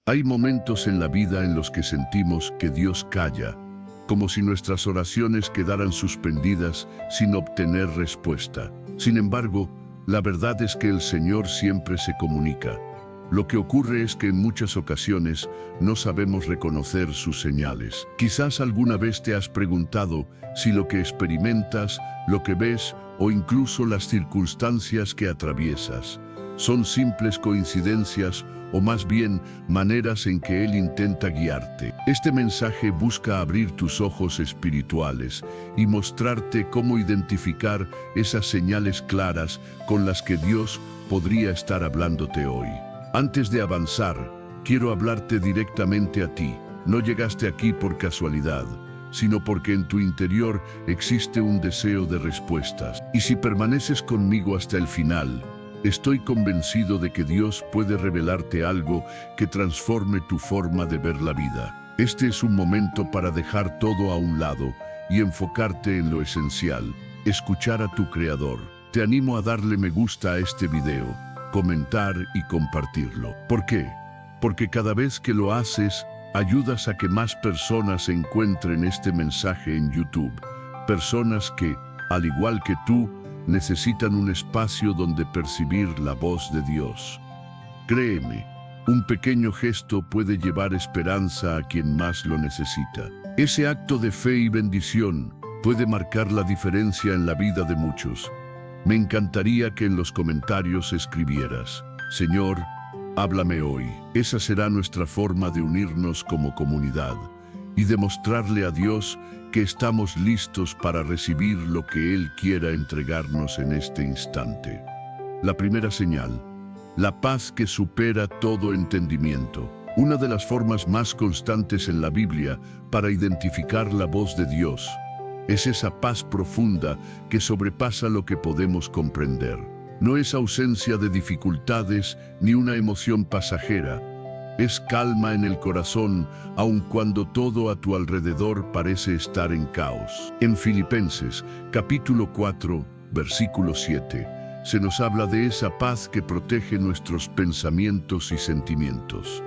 Hay momentos en la vida en los que sentimos que Dios calla, como si nuestras oraciones quedaran suspendidas sin obtener respuesta. Sin embargo, la verdad es que el Señor siempre se comunica. Lo que ocurre es que en muchas ocasiones no sabemos reconocer sus señales. Quizás alguna vez te has preguntado si lo que experimentas, lo que ves o incluso las circunstancias que atraviesas son simples coincidencias o más bien maneras en que Él intenta guiarte. Este mensaje busca abrir tus ojos espirituales y mostrarte cómo identificar esas señales claras con las que Dios podría estar hablándote hoy. Antes de avanzar, quiero hablarte directamente a ti. No llegaste aquí por casualidad, sino porque en tu interior existe un deseo de respuestas. Y si permaneces conmigo hasta el final, estoy convencido de que Dios puede revelarte algo que transforme tu forma de ver la vida. Este es un momento para dejar todo a un lado y enfocarte en lo esencial, escuchar a tu Creador. Te animo a darle me gusta a este video, comentar y compartirlo. ¿Por qué? Porque cada vez que lo haces, ayudas a que más personas encuentren este mensaje en YouTube. Personas que, al igual que tú, necesitan un espacio donde percibir la voz de Dios. Créeme, un pequeño gesto puede llevar esperanza a quien más lo necesita. Ese acto de fe y bendición puede marcar la diferencia en la vida de muchos. Me encantaría que en los comentarios escribieras: Señor, háblame hoy. Esa será nuestra forma de unirnos como comunidad y demostrarle a Dios que estamos listos para recibir lo que Él quiera entregarnos en este instante. La primera señal: la paz que supera todo entendimiento. Una de las formas más constantes en la Biblia para identificar la voz de Dios es esa paz profunda que sobrepasa lo que podemos comprender. No es ausencia de dificultades ni una emoción pasajera. Es calma en el corazón, aun cuando todo a tu alrededor parece estar en caos. En Filipenses, capítulo 4, versículo 7, se nos habla de esa paz que protege nuestros pensamientos y sentimientos.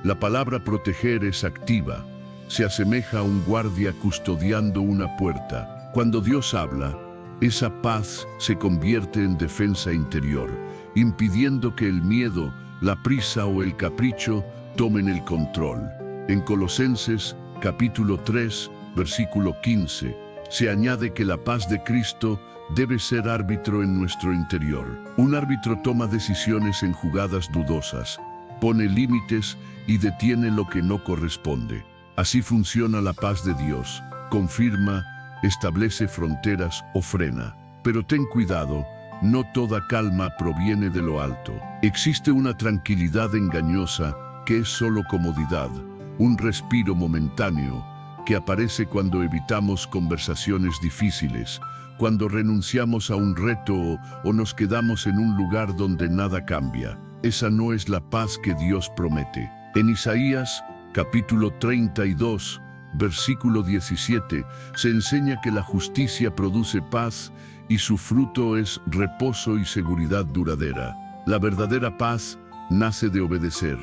La palabra proteger es activa. Se asemeja a un guardia custodiando una puerta. Cuando Dios habla, esa paz se convierte en defensa interior, impidiendo que el miedo, la prisa o el capricho tomen el control. En Colosenses, capítulo 3, versículo 15, se añade que la paz de Cristo debe ser árbitro en nuestro interior. Un árbitro toma decisiones en jugadas dudosas, pone límites y detiene lo que no corresponde. Así funciona la paz de Dios. Confirma, establece fronteras o frena. Pero ten cuidado, no toda calma proviene de lo alto. Existe una tranquilidad engañosa que es solo comodidad, un respiro momentáneo que aparece cuando evitamos conversaciones difíciles, cuando renunciamos a un reto o nos quedamos en un lugar donde nada cambia. Esa no es la paz que Dios promete. En Isaías, capítulo 32, versículo 17, se enseña que la justicia produce paz y su fruto es reposo y seguridad duradera. La verdadera paz nace de obedecer,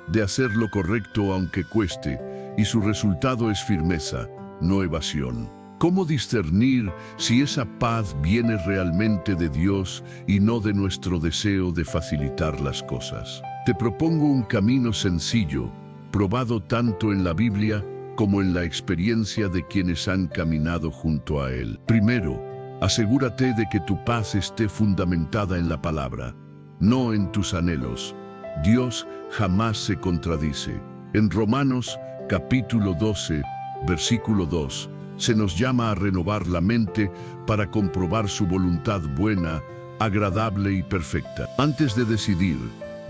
de hacer lo correcto aunque cueste, y su resultado es firmeza, no evasión. ¿Cómo discernir si esa paz viene realmente de Dios y no de nuestro deseo de facilitar las cosas? Te propongo un camino sencillo, probado tanto en la Biblia como en la experiencia de quienes han caminado junto a Él. Primero, asegúrate de que tu paz esté fundamentada en la palabra, no en tus anhelos. Dios jamás se contradice. En Romanos, capítulo 12, versículo 2, se nos llama a renovar la mente para comprobar su voluntad buena, agradable y perfecta. Antes de decidir,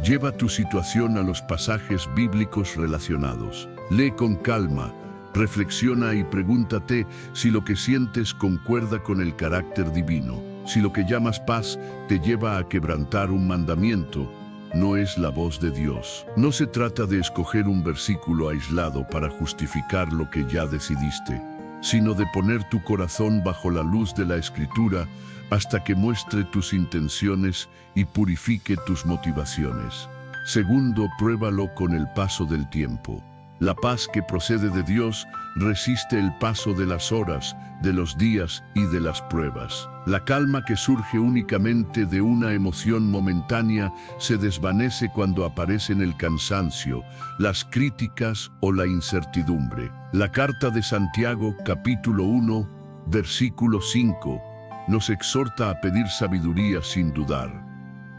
lleva tu situación a los pasajes bíblicos relacionados. Lee con calma, reflexiona y pregúntate si lo que sientes concuerda con el carácter divino. Si lo que llamas paz te lleva a quebrantar un mandamiento, no es la voz de Dios. No se trata de escoger un versículo aislado para justificar lo que ya decidiste, sino de poner tu corazón bajo la luz de la Escritura hasta que muestre tus intenciones y purifique tus motivaciones. Segundo, pruébalo con el paso del tiempo. La paz que procede de Dios resiste el paso de las horas, de los días y de las pruebas. La calma que surge únicamente de una emoción momentánea se desvanece cuando aparecen el cansancio, las críticas o la incertidumbre. La carta de Santiago, capítulo 1, versículo 5, nos exhorta a pedir sabiduría sin dudar.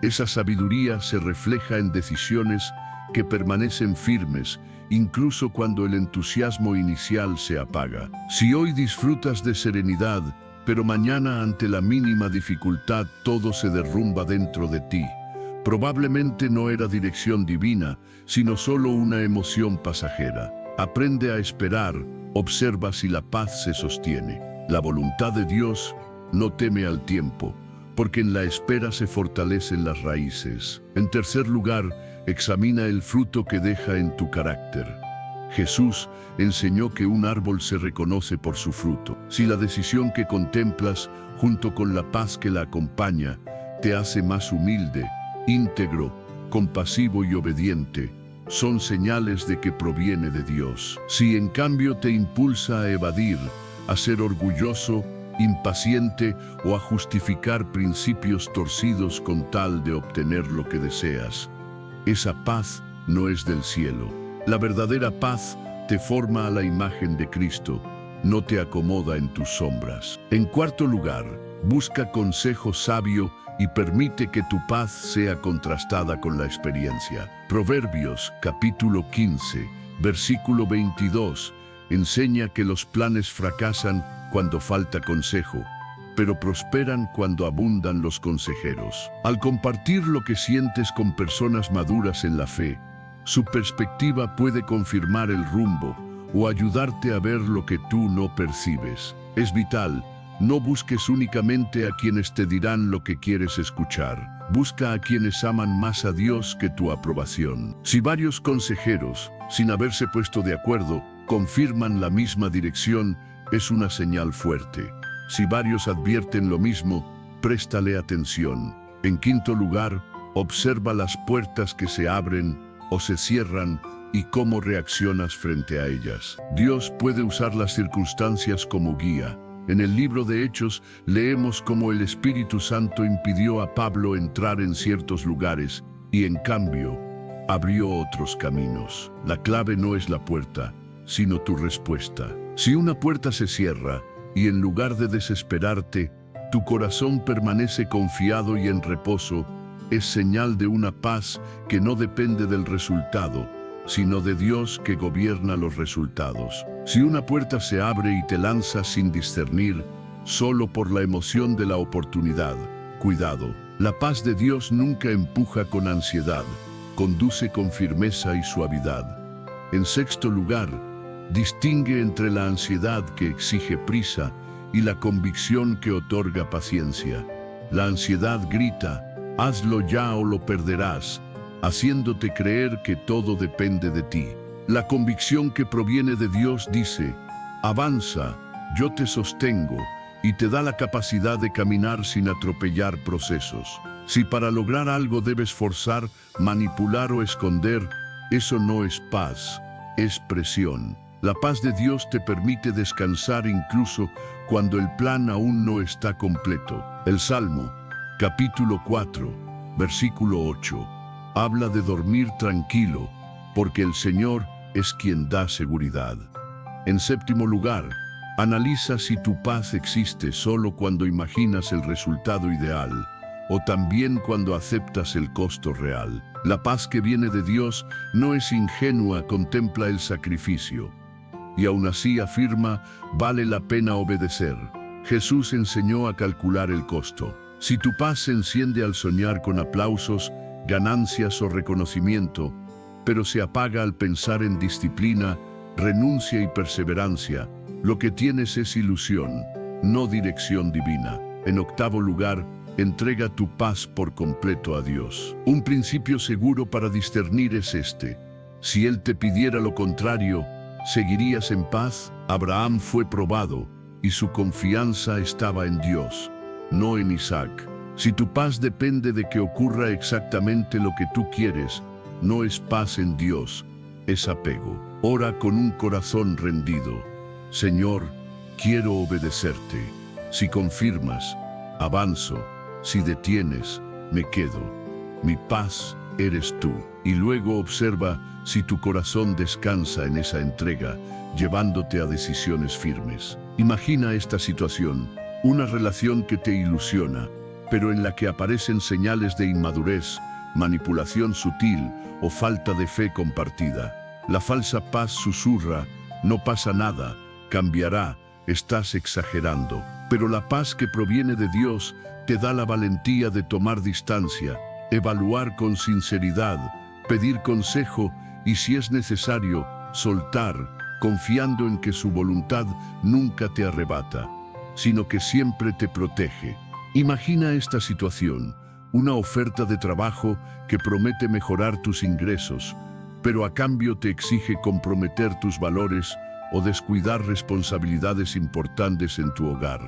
Esa sabiduría se refleja en decisiones que permanecen firmes, incluso cuando el entusiasmo inicial se apaga. Si hoy disfrutas de serenidad, pero mañana ante la mínima dificultad todo se derrumba dentro de ti, probablemente no era dirección divina, sino solo una emoción pasajera. Aprende a esperar, observa si la paz se sostiene. La voluntad de Dios no teme al tiempo, porque en la espera se fortalecen las raíces. En tercer lugar, examina el fruto que deja en tu carácter. Jesús enseñó que un árbol se reconoce por su fruto. Si la decisión que contemplas, junto con la paz que la acompaña, te hace más humilde, íntegro, compasivo y obediente, son señales de que proviene de Dios. Si en cambio te impulsa a evadir, a ser orgulloso, impaciente o a justificar principios torcidos con tal de obtener lo que deseas, esa paz no es del cielo. La verdadera paz te forma a la imagen de Cristo, no te acomoda en tus sombras. En cuarto lugar, busca consejo sabio y permite que tu paz sea contrastada con la experiencia. Proverbios, capítulo 15, versículo 22, enseña que los planes fracasan cuando falta consejo, pero prosperan cuando abundan los consejeros. Al compartir lo que sientes con personas maduras en la fe, su perspectiva puede confirmar el rumbo o ayudarte a ver lo que tú no percibes. Es vital, no busques únicamente a quienes te dirán lo que quieres escuchar. Busca a quienes aman más a Dios que tu aprobación. Si varios consejeros, sin haberse puesto de acuerdo, confirman la misma dirección, es una señal fuerte. Si varios advierten lo mismo, préstale atención. En quinto lugar, observa las puertas que se abren o se cierran y cómo reaccionas frente a ellas. Dios puede usar las circunstancias como guía. En el libro de Hechos leemos cómo el Espíritu Santo impidió a Pablo entrar en ciertos lugares y en cambio abrió otros caminos. La clave no es la puerta, sino tu respuesta. Si una puerta se cierra y en lugar de desesperarte, tu corazón permanece confiado y en reposo, es señal de una paz que no depende del resultado, sino de Dios que gobierna los resultados. Si una puerta se abre y te lanza sin discernir, solo por la emoción de la oportunidad, cuidado. La paz de Dios nunca empuja con ansiedad, conduce con firmeza y suavidad. En sexto lugar, distingue entre la ansiedad que exige prisa y la convicción que otorga paciencia. La ansiedad grita, hazlo ya o lo perderás, haciéndote creer que todo depende de ti. La convicción que proviene de Dios dice, avanza, yo te sostengo, y te da la capacidad de caminar sin atropellar procesos. Si para lograr algo debes forzar, manipular o esconder, eso no es paz, es presión. La paz de Dios te permite descansar incluso cuando el plan aún no está completo. El Salmo, capítulo 4, versículo 8, habla de dormir tranquilo, porque el Señor es quien da seguridad. En séptimo lugar, analiza si tu paz existe solo cuando imaginas el resultado ideal, o también cuando aceptas el costo real. La paz que viene de Dios no es ingenua, contempla el sacrificio. Y aún así afirma, vale la pena obedecer. Jesús enseñó a calcular el costo. Si tu paz se enciende al soñar con aplausos, ganancias o reconocimiento, pero se apaga al pensar en disciplina, renuncia y perseverancia, lo que tienes es ilusión, no dirección divina. En octavo lugar, entrega tu paz por completo a Dios. Un principio seguro para discernir es este: si Él te pidiera lo contrario, ¿seguirías en paz? Abraham fue probado y su confianza estaba en Dios, no en Isaac. Si tu paz depende de que ocurra exactamente lo que tú quieres, no es paz en Dios, es apego. Ora con un corazón rendido. Señor, quiero obedecerte. Si confirmas, avanzo. Si detienes, me quedo. Mi paz eres tú. Y luego observa si tu corazón descansa en esa entrega, llevándote a decisiones firmes. Imagina esta situación, una relación que te ilusiona, pero en la que aparecen señales de inmadurez, manipulación sutil o falta de fe compartida. La falsa paz susurra, no pasa nada, cambiará, estás exagerando. Pero la paz que proviene de Dios te da la valentía de tomar distancia, evaluar con sinceridad, pedir consejo y, si es necesario, soltar, confiando en que su voluntad nunca te arrebata, sino que siempre te protege. Imagina esta situación, una oferta de trabajo que promete mejorar tus ingresos, pero a cambio te exige comprometer tus valores o descuidar responsabilidades importantes en tu hogar.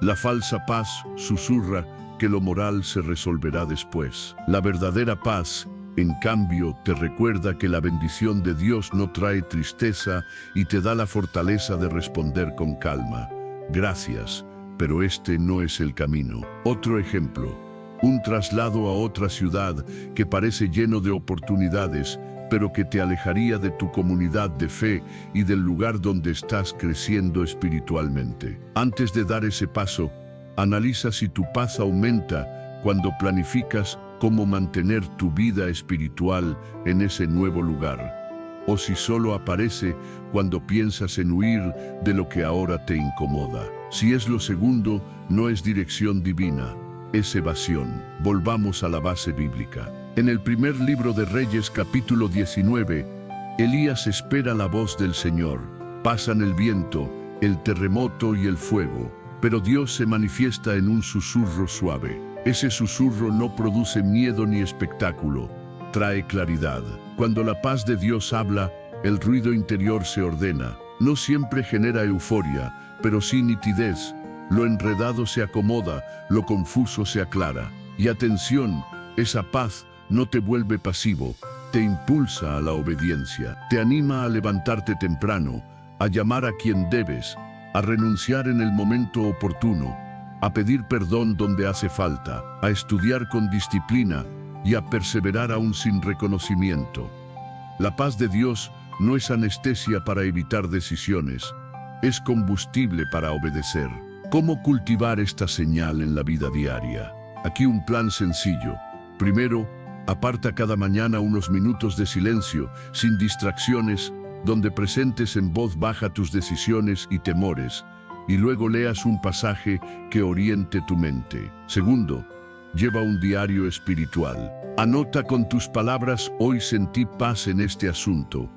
La falsa paz susurra que lo moral se resolverá después. La verdadera paz, en cambio, te recuerda que la bendición de Dios no trae tristeza y te da la fortaleza de responder con calma. Gracias, pero este no es el camino. Otro ejemplo, un traslado a otra ciudad que parece lleno de oportunidades, pero que te alejaría de tu comunidad de fe y del lugar donde estás creciendo espiritualmente. Antes de dar ese paso, analiza si tu paz aumenta cuando planificas cómo mantener tu vida espiritual en ese nuevo lugar, o si solo aparece cuando piensas en huir de lo que ahora te incomoda. Si es lo segundo, no es dirección divina, es evasión. Volvamos a la base bíblica. En el primer libro de Reyes, capítulo 19, Elías espera la voz del Señor. Pasan el viento, el terremoto y el fuego, pero Dios se manifiesta en un susurro suave. Ese susurro no produce miedo ni espectáculo, trae claridad. Cuando la paz de Dios habla, el ruido interior se ordena. No siempre genera euforia, pero sí nitidez. Lo enredado se acomoda, lo confuso se aclara. Y atención, esa paz no te vuelve pasivo, te impulsa a la obediencia, te anima a levantarte temprano, a llamar a quien debes, a renunciar en el momento oportuno, a pedir perdón donde hace falta, a estudiar con disciplina y a perseverar aún sin reconocimiento. La paz de Dios no es anestesia para evitar decisiones, es combustible para obedecer. ¿Cómo cultivar esta señal en la vida diaria? Aquí un plan sencillo. Primero, aparta cada mañana unos minutos de silencio, sin distracciones, donde presentes en voz baja tus decisiones y temores, y luego leas un pasaje que oriente tu mente. Segundo, lleva un diario espiritual. Anota con tus palabras: hoy sentí paz en este asunto,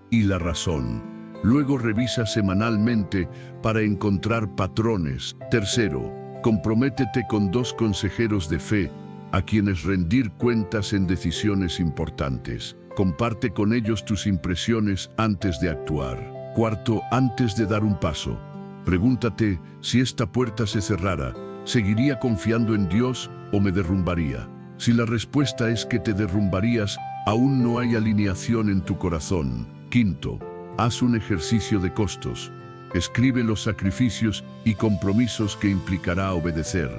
y la razón. Luego revisa semanalmente para encontrar patrones. Tercero, comprométete con 2 consejeros de fe, a quienes rendir cuentas en decisiones importantes. Comparte con ellos tus impresiones antes de actuar. Cuarto, antes de dar un paso, pregúntate: si esta puerta se cerrara, ¿seguiría confiando en Dios o me derrumbaría? Si la respuesta es que te derrumbarías, aún no hay alineación en tu corazón. Quinto, haz un ejercicio de costos. Escribe los sacrificios y compromisos que implicará obedecer.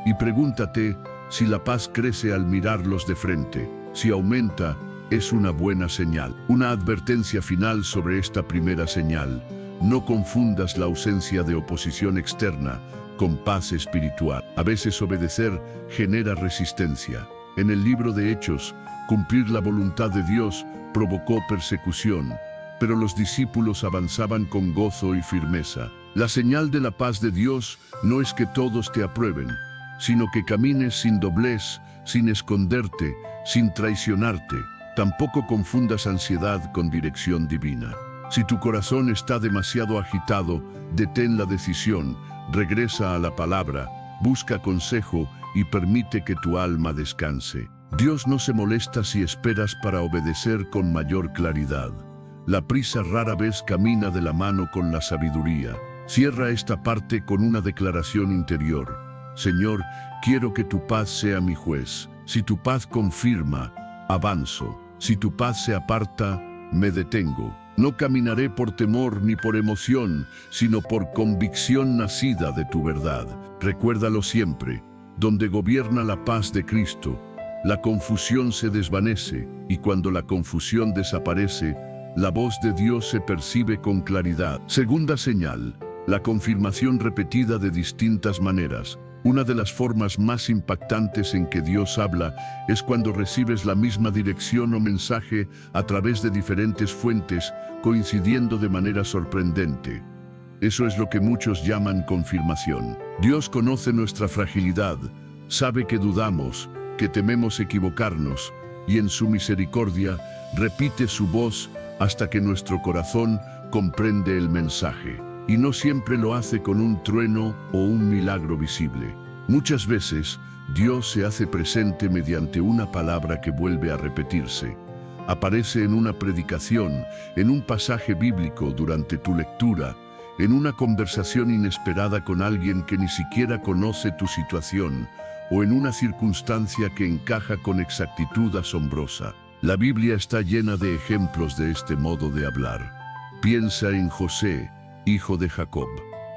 Y pregúntate si la paz crece al mirarlos de frente. Si aumenta, es una buena señal. Una advertencia final sobre esta primera señal: no confundas la ausencia de oposición externa con paz espiritual. A veces obedecer genera resistencia. En el libro de Hechos, cumplir la voluntad de Dios provocó persecución, pero los discípulos avanzaban con gozo y firmeza. La señal de la paz de Dios no es que todos te aprueben, sino que camines sin doblez, sin esconderte, sin traicionarte. Tampoco confundas ansiedad con dirección divina. Si tu corazón está demasiado agitado, detén la decisión, regresa a la palabra, busca consejo y permite que tu alma descanse. Dios no se molesta si esperas para obedecer con mayor claridad. La prisa rara vez camina de la mano con la sabiduría. Cierra esta parte con una declaración interior: Señor, quiero que tu paz sea mi juez. Si tu paz confirma, avanzo. Si tu paz se aparta, me detengo. No caminaré por temor ni por emoción, sino por convicción nacida de tu verdad. Recuérdalo siempre, donde gobierna la paz de Cristo, la confusión se desvanece, y cuando la confusión desaparece, la voz de Dios se percibe con claridad. Segunda señal, la confirmación repetida de distintas maneras. Una de las formas más impactantes en que Dios habla es cuando recibes la misma dirección o mensaje a través de diferentes fuentes, coincidiendo de manera sorprendente. Eso es lo que muchos llaman confirmación. Dios conoce nuestra fragilidad, sabe que dudamos, que tememos equivocarnos, y en su misericordia repite su voz hasta que nuestro corazón comprende el mensaje. Y no siempre lo hace con un trueno o un milagro visible. Muchas veces, Dios se hace presente mediante una palabra que vuelve a repetirse. Aparece en una predicación, en un pasaje bíblico durante tu lectura, en una conversación inesperada con alguien que ni siquiera conoce tu situación, o en una circunstancia que encaja con exactitud asombrosa. La Biblia está llena de ejemplos de este modo de hablar. Piensa en José, hijo de Jacob.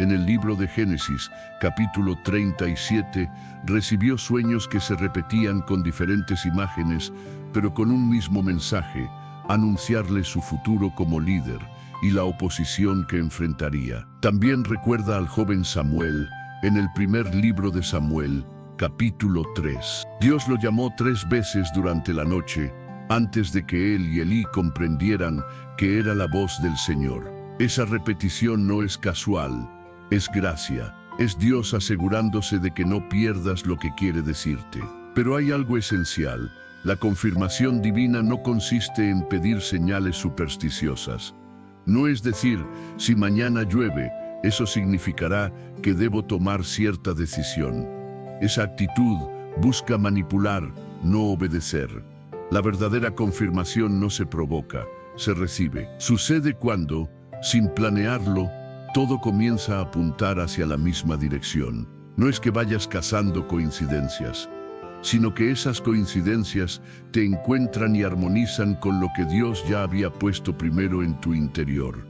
En el libro de Génesis, capítulo 37, recibió sueños que se repetían con diferentes imágenes, pero con un mismo mensaje: anunciarle su futuro como líder y la oposición que enfrentaría. También recuerda al joven Samuel, en el primer libro de Samuel, capítulo 3. Dios lo llamó 3 veces durante la noche, antes de que él y Elí comprendieran que era la voz del Señor. Esa repetición no es casual, es gracia. Es Dios asegurándose de que no pierdas lo que quiere decirte. Pero hay algo esencial. La confirmación divina no consiste en pedir señales supersticiosas. No es decir, si mañana llueve, eso significará que debo tomar cierta decisión. Esa actitud busca manipular, no obedecer. La verdadera confirmación no se provoca, se recibe. Sucede cuando, sin planearlo, todo comienza a apuntar hacia la misma dirección. No es que vayas cazando coincidencias, sino que esas coincidencias te encuentran y armonizan con lo que Dios ya había puesto primero en tu interior.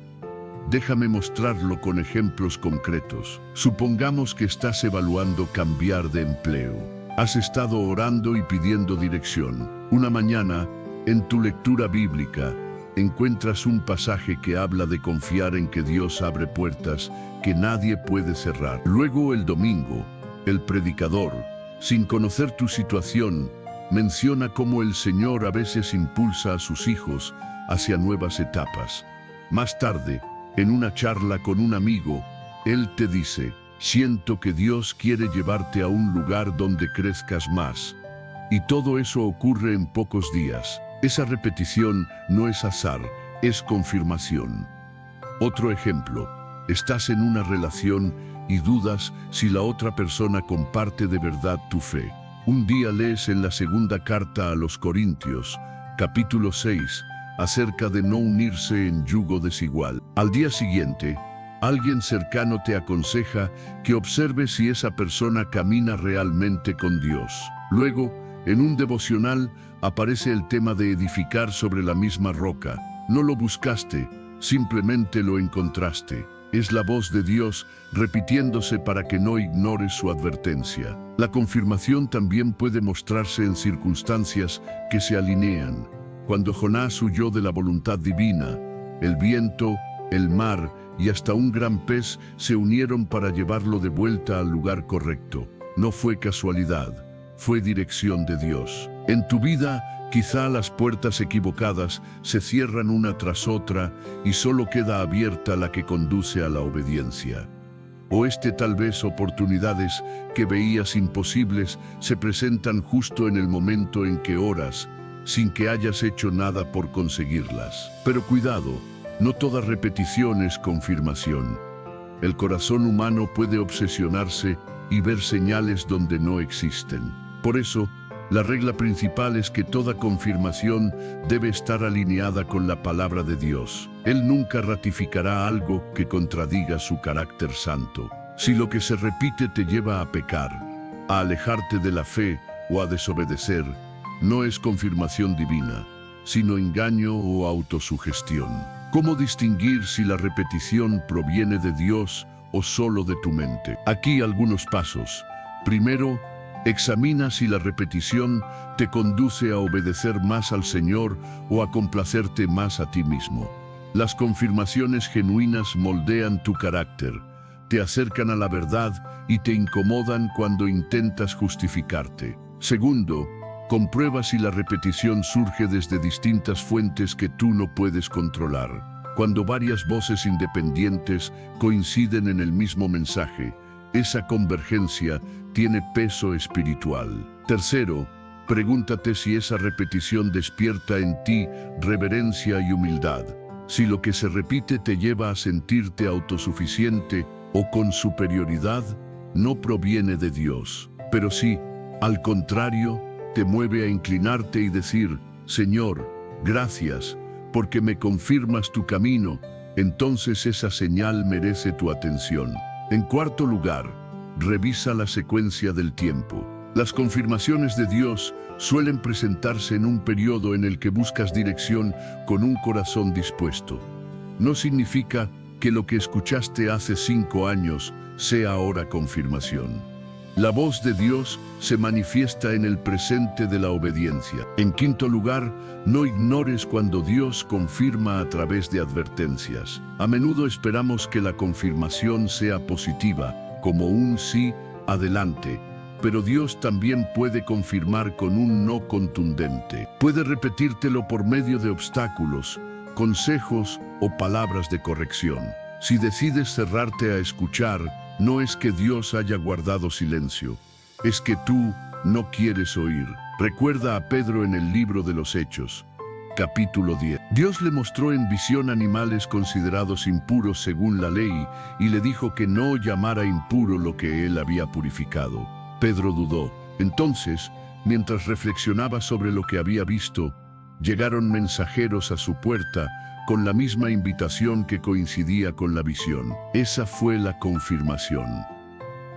Déjame mostrarlo con ejemplos concretos. Supongamos que estás evaluando cambiar de empleo. Has estado orando y pidiendo dirección. Una mañana, en tu lectura bíblica, encuentras un pasaje que habla de confiar en que Dios abre puertas que nadie puede cerrar. Luego, el domingo, el predicador, sin conocer tu situación, menciona cómo el Señor a veces impulsa a sus hijos hacia nuevas etapas. Más tarde, en una charla con un amigo, él te dice: siento que Dios quiere llevarte a un lugar donde crezcas más. Y todo eso ocurre en pocos días. Esa repetición no es azar, es confirmación. Otro ejemplo: estás en una relación y dudas si la otra persona comparte de verdad tu fe. Un día lees en la segunda carta a los Corintios, capítulo 6, acerca de no unirse en yugo desigual. Al día siguiente, alguien cercano te aconseja que observes si esa persona camina realmente con Dios. Luego, en un devocional, aparece el tema de edificar sobre la misma roca. No lo buscaste, simplemente lo encontraste. Es la voz de Dios repitiéndose para que no ignores su advertencia. La confirmación también puede mostrarse en circunstancias que se alinean. Cuando Jonás huyó de la voluntad divina, el viento, el mar y hasta un gran pez se unieron para llevarlo de vuelta al lugar correcto. No fue casualidad, fue dirección de Dios. En tu vida, quizá las puertas equivocadas se cierran una tras otra y solo queda abierta la que conduce a la obediencia. O tal vez oportunidades que veías imposibles se presentan justo en el momento en que oras, sin que hayas hecho nada por conseguirlas. Pero cuidado, no toda repetición es confirmación. El corazón humano puede obsesionarse y ver señales donde no existen. Por eso, la regla principal es que toda confirmación debe estar alineada con la palabra de Dios. Él nunca ratificará algo que contradiga su carácter santo. Si lo que se repite te lleva a pecar, a alejarte de la fe o a desobedecer, no es confirmación divina, sino engaño o autosugestión. ¿Cómo distinguir si la repetición proviene de Dios o solo de tu mente? Aquí algunos pasos. Primero, examina si la repetición te conduce a obedecer más al Señor o a complacerte más a ti mismo. Las confirmaciones genuinas moldean tu carácter, te acercan a la verdad y te incomodan cuando intentas justificarte. Segundo, comprueba si la repetición surge desde distintas fuentes que tú no puedes controlar. Cuando varias voces independientes coinciden en el mismo mensaje, esa convergencia tiene peso espiritual. Tercero, pregúntate si esa repetición despierta en ti reverencia y humildad. Si lo que se repite te lleva a sentirte autosuficiente o con superioridad, no proviene de Dios. Pero si, al contrario, te mueve a inclinarte y decir, Señor, gracias, porque me confirmas tu camino, entonces esa señal merece tu atención. En cuarto lugar, revisa la secuencia del tiempo. Las confirmaciones de Dios suelen presentarse en un periodo en el que buscas dirección con un corazón dispuesto. No significa que lo que escuchaste hace 5 años sea ahora confirmación. La voz de Dios se manifiesta en el presente de la obediencia. En quinto lugar, no ignores cuando Dios confirma a través de advertencias. A menudo esperamos que la confirmación sea positiva, como un sí, adelante. Pero Dios también puede confirmar con un no contundente. Puede repetírtelo por medio de obstáculos, consejos o palabras de corrección. Si decides cerrarte a escuchar, no es que Dios haya guardado silencio, es que tú no quieres oír. Recuerda a Pedro en el libro de los Hechos, capítulo 10. Dios le mostró en visión animales considerados impuros según la ley y le dijo que no llamara impuro lo que él había purificado. Pedro dudó. Entonces, mientras reflexionaba sobre lo que había visto, llegaron mensajeros a su puerta con la misma invitación que coincidía con la visión. Esa fue la confirmación.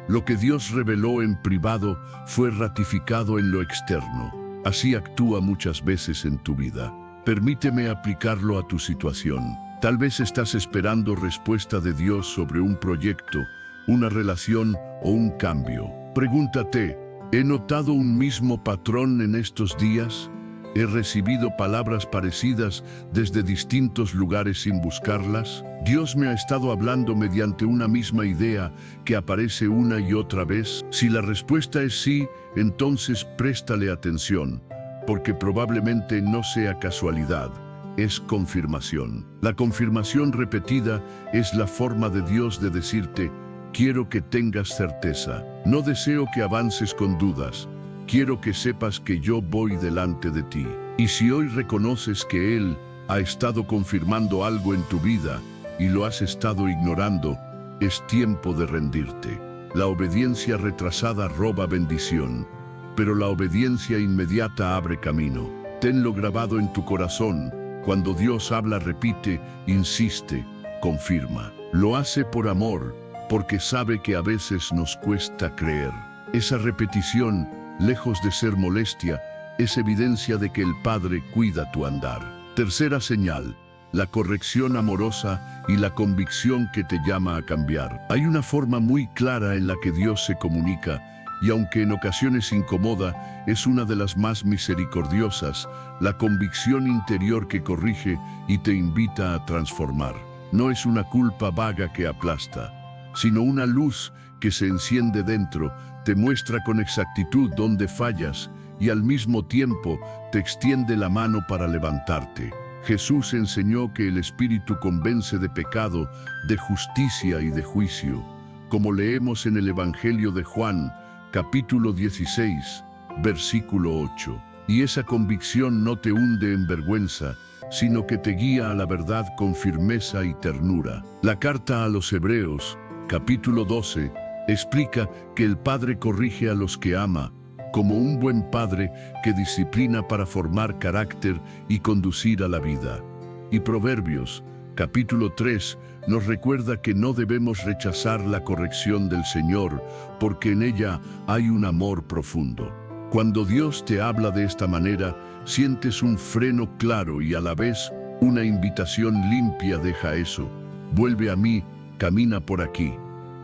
Lo que Dios reveló en privado fue ratificado en lo externo. Así actúa muchas veces en tu vida. Permíteme aplicarlo a tu situación. Tal vez estás esperando respuesta de Dios sobre un proyecto, una relación o un cambio. Pregúntate, ¿he notado un mismo patrón en estos días? ¿He recibido palabras parecidas desde distintos lugares sin buscarlas? ¿Dios me ha estado hablando mediante una misma idea que aparece una y otra vez? Si la respuesta es sí, entonces préstale atención, porque probablemente no sea casualidad, es confirmación. La confirmación repetida es la forma de Dios de decirte, quiero que tengas certeza, no deseo que avances con dudas. Quiero que sepas que yo voy delante de ti. Y si hoy reconoces que Él ha estado confirmando algo en tu vida y lo has estado ignorando, es tiempo de rendirte. La obediencia retrasada roba bendición, pero la obediencia inmediata abre camino. Tenlo grabado en tu corazón. Cuando Dios habla, repite, insiste, confirma. Lo hace por amor, porque sabe que a veces nos cuesta creer. Esa repetición, lejos de ser molestia, es evidencia de que el Padre cuida tu andar. Tercera señal, la corrección amorosa y la convicción que te llama a cambiar. Hay una forma muy clara en la que Dios se comunica, y aunque en ocasiones incomoda, es una de las más misericordiosas, la convicción interior que corrige y te invita a transformar. No es una culpa vaga que aplasta, sino una luz que se enciende dentro, te muestra con exactitud dónde fallas y al mismo tiempo te extiende la mano para levantarte. Jesús enseñó que el Espíritu convence de pecado, de justicia y de juicio, como leemos en el Evangelio de Juan, capítulo 16, versículo 8. Y esa convicción no te hunde en vergüenza, sino que te guía a la verdad con firmeza y ternura. La carta a los Hebreos, capítulo 12, explica que el Padre corrige a los que ama, como un buen padre que disciplina para formar carácter y conducir a la vida. Y Proverbios, capítulo 3, nos recuerda que no debemos rechazar la corrección del Señor, porque en ella hay un amor profundo. Cuando Dios te habla de esta manera, sientes un freno claro y a la vez una invitación limpia. Deja eso. Vuelve a mí, camina por aquí.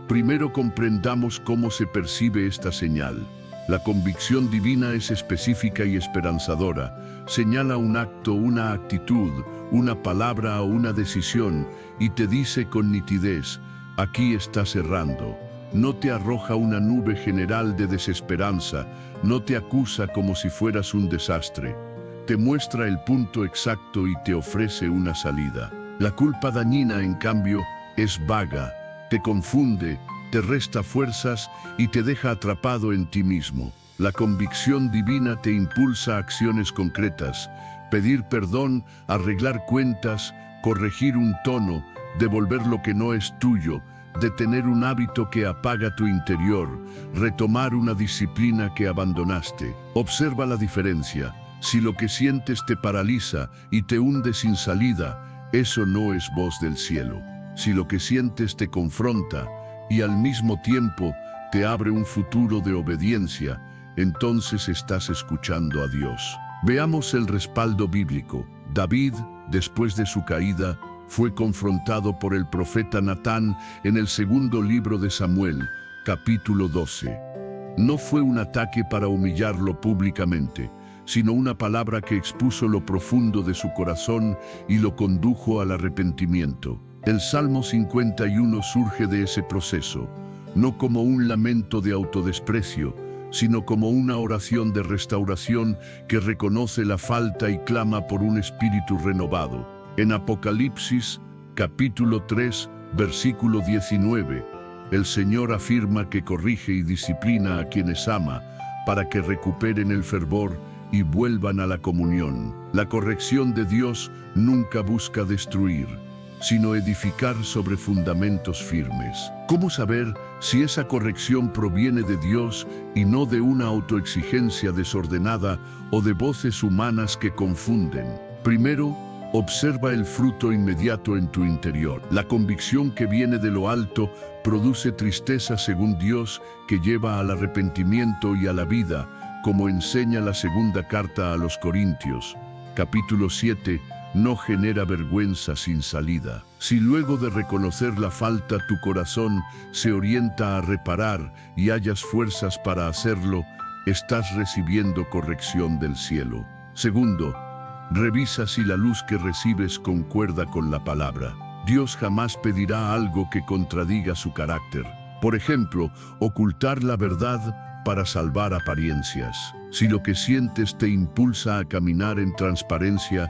Primero comprendamos cómo se percibe esta señal. La convicción divina es específica y esperanzadora. Señala un acto, una actitud, una palabra o una decisión y te dice con nitidez: aquí estás errando. No te arroja una nube general de desesperanza, no te acusa como si fueras un desastre. Te muestra el punto exacto y te ofrece una salida. La culpa dañina, en cambio, es vaga, te confunde, te resta fuerzas y te deja atrapado en ti mismo. La convicción divina te impulsa a acciones concretas: pedir perdón, arreglar cuentas, corregir un tono, devolver lo que no es tuyo, detener un hábito que apaga tu interior, retomar una disciplina que abandonaste. Observa la diferencia. Si lo que sientes te paraliza y te hunde sin salida, eso no es voz del cielo. Si lo que sientes te confronta y al mismo tiempo te abre un futuro de obediencia, entonces estás escuchando a Dios. Veamos el respaldo bíblico. David, después de su caída, fue confrontado por el profeta Natán en el segundo libro de Samuel, capítulo 12. No fue un ataque para humillarlo públicamente, sino una palabra que expuso lo profundo de su corazón y lo condujo al arrepentimiento. El Salmo 51 surge de ese proceso, no como un lamento de autodesprecio, sino como una oración de restauración que reconoce la falta y clama por un espíritu renovado. En Apocalipsis, capítulo 3, versículo 19, el Señor afirma que corrige y disciplina a quienes ama para que recuperen el fervor y vuelvan a la comunión. La corrección de Dios nunca busca destruir, sino edificar sobre fundamentos firmes. ¿Cómo saber si esa corrección proviene de Dios y no de una autoexigencia desordenada o de voces humanas que confunden? Primero, observa el fruto inmediato en tu interior. La convicción que viene de lo alto produce tristeza según Dios, que lleva al arrepentimiento y a la vida, como enseña la segunda carta a los Corintios, capítulo 7, no genera vergüenza sin salida. Si luego de reconocer la falta tu corazón se orienta a reparar y hallas fuerzas para hacerlo, estás recibiendo corrección del cielo. Segundo, revisa si la luz que recibes concuerda con la palabra. Dios jamás pedirá algo que contradiga su carácter. Por ejemplo, ocultar la verdad para salvar apariencias. Si lo que sientes te impulsa a caminar en transparencia,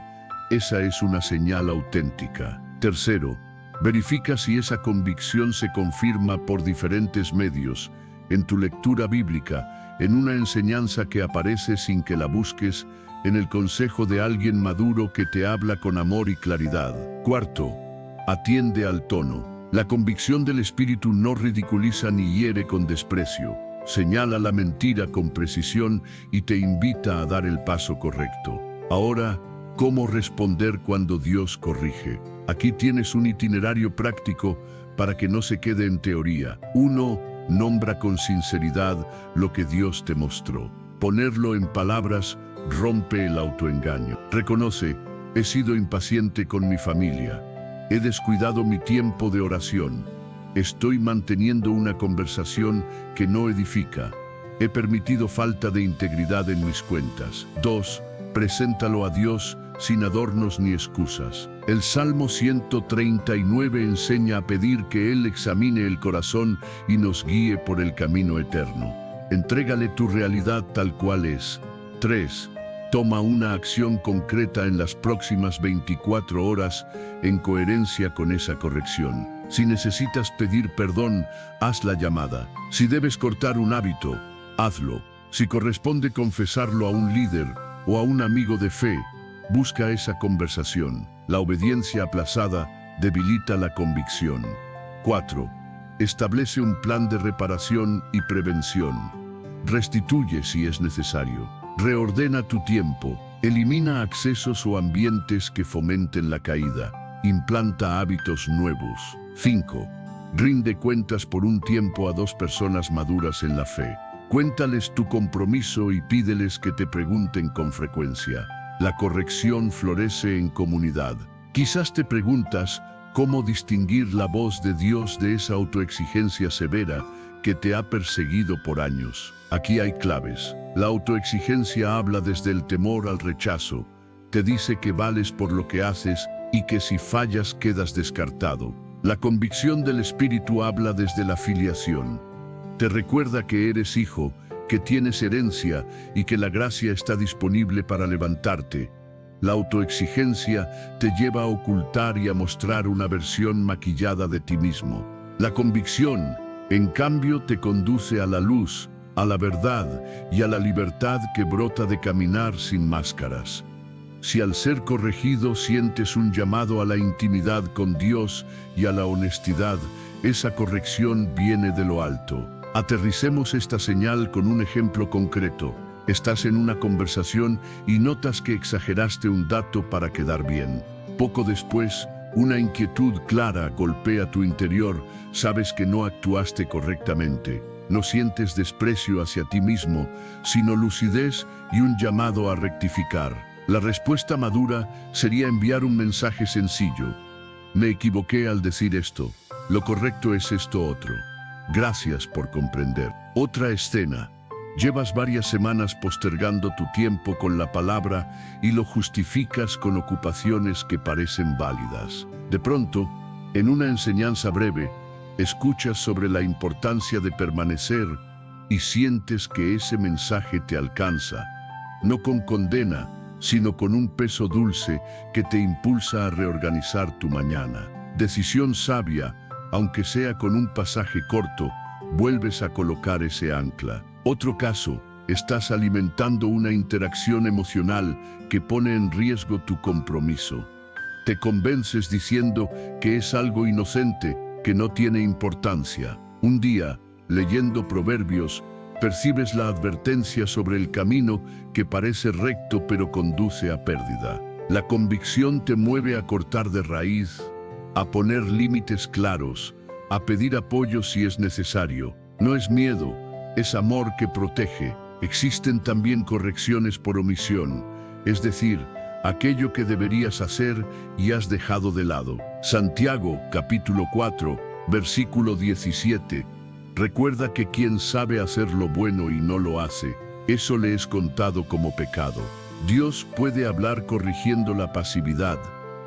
esa es una señal auténtica. Tercero, verifica si esa convicción se confirma por diferentes medios, en tu lectura bíblica, en una enseñanza que aparece sin que la busques, en el consejo de alguien maduro que te habla con amor y claridad. Cuarto, atiende al tono. La convicción del Espíritu no ridiculiza ni hiere con desprecio. Señala la mentira con precisión y te invita a dar el paso correcto. Ahora, ¿cómo responder cuando Dios corrige? Aquí tienes un itinerario práctico para que no se quede en teoría. 1. Nombra con sinceridad lo que Dios te mostró. Ponerlo en palabras rompe el autoengaño. Reconoce: he sido impaciente con mi familia. He descuidado mi tiempo de oración. Estoy manteniendo una conversación que no edifica. He permitido falta de integridad en mis cuentas. 2. Preséntalo a Dios sin adornos ni excusas. El Salmo 139 enseña a pedir que Él examine el corazón y nos guíe por el camino eterno. Entrégale tu realidad tal cual es. 3. Toma una acción concreta en las próximas 24 horas en coherencia con esa corrección. Si necesitas pedir perdón, haz la llamada. Si debes cortar un hábito, hazlo. Si corresponde confesarlo a un líder o a un amigo de fe, busca esa conversación. La obediencia aplazada debilita la convicción. 4. Establece un plan de reparación y prevención. Restituye si es necesario. Reordena tu tiempo. Elimina accesos o ambientes que fomenten la caída. Implanta hábitos nuevos. 5. Rinde cuentas por un tiempo a 2 personas maduras en la fe. Cuéntales tu compromiso y pídeles que te pregunten con frecuencia. La corrección florece en comunidad. Quizás te preguntas cómo distinguir la voz de Dios de esa autoexigencia severa que te ha perseguido por años. Aquí hay claves. La autoexigencia habla desde el temor al rechazo. Te dice que vales por lo que haces y que si fallas quedas descartado. La convicción del Espíritu habla desde la filiación. Te recuerda que eres hijo, que tienes herencia y que la gracia está disponible para levantarte. La autoexigencia te lleva a ocultar y a mostrar una versión maquillada de ti mismo. La convicción, en cambio, te conduce a la luz, a la verdad y a la libertad que brota de caminar sin máscaras. Si al ser corregido sientes un llamado a la intimidad con Dios y a la honestidad, esa corrección viene de lo alto. Aterricemos esta señal con un ejemplo concreto. Estás en una conversación y notas que exageraste un dato para quedar bien. Poco después, una inquietud clara golpea tu interior. Sabes que no actuaste correctamente. No sientes desprecio hacia ti mismo, sino lucidez y un llamado a rectificar. La respuesta madura sería enviar un mensaje sencillo. Me equivoqué al decir esto. Lo correcto es esto otro. Gracias por comprender. Otra escena. Llevas varias semanas postergando tu tiempo con la palabra y lo justificas con ocupaciones que parecen válidas. De pronto, en una enseñanza breve, escuchas sobre la importancia de permanecer y sientes que ese mensaje te alcanza, no con condena, sino con un peso dulce que te impulsa a reorganizar tu mañana. Decisión sabia, aunque sea con un pasaje corto, vuelves a colocar ese ancla. Otro caso, estás alimentando una interacción emocional que pone en riesgo tu compromiso. Te convences diciendo que es algo inocente, que no tiene importancia. Un día, leyendo Proverbios, percibes la advertencia sobre el camino que parece recto pero conduce a pérdida. La convicción te mueve a cortar de raíz, a poner límites claros, a pedir apoyo si es necesario. No es miedo, es amor que protege. Existen también correcciones por omisión, es decir, aquello que deberías hacer y has dejado de lado. Santiago, capítulo 4, versículo 17. Recuerda que quien sabe hacer lo bueno y no lo hace, eso le es contado como pecado. Dios puede hablar corrigiendo la pasividad,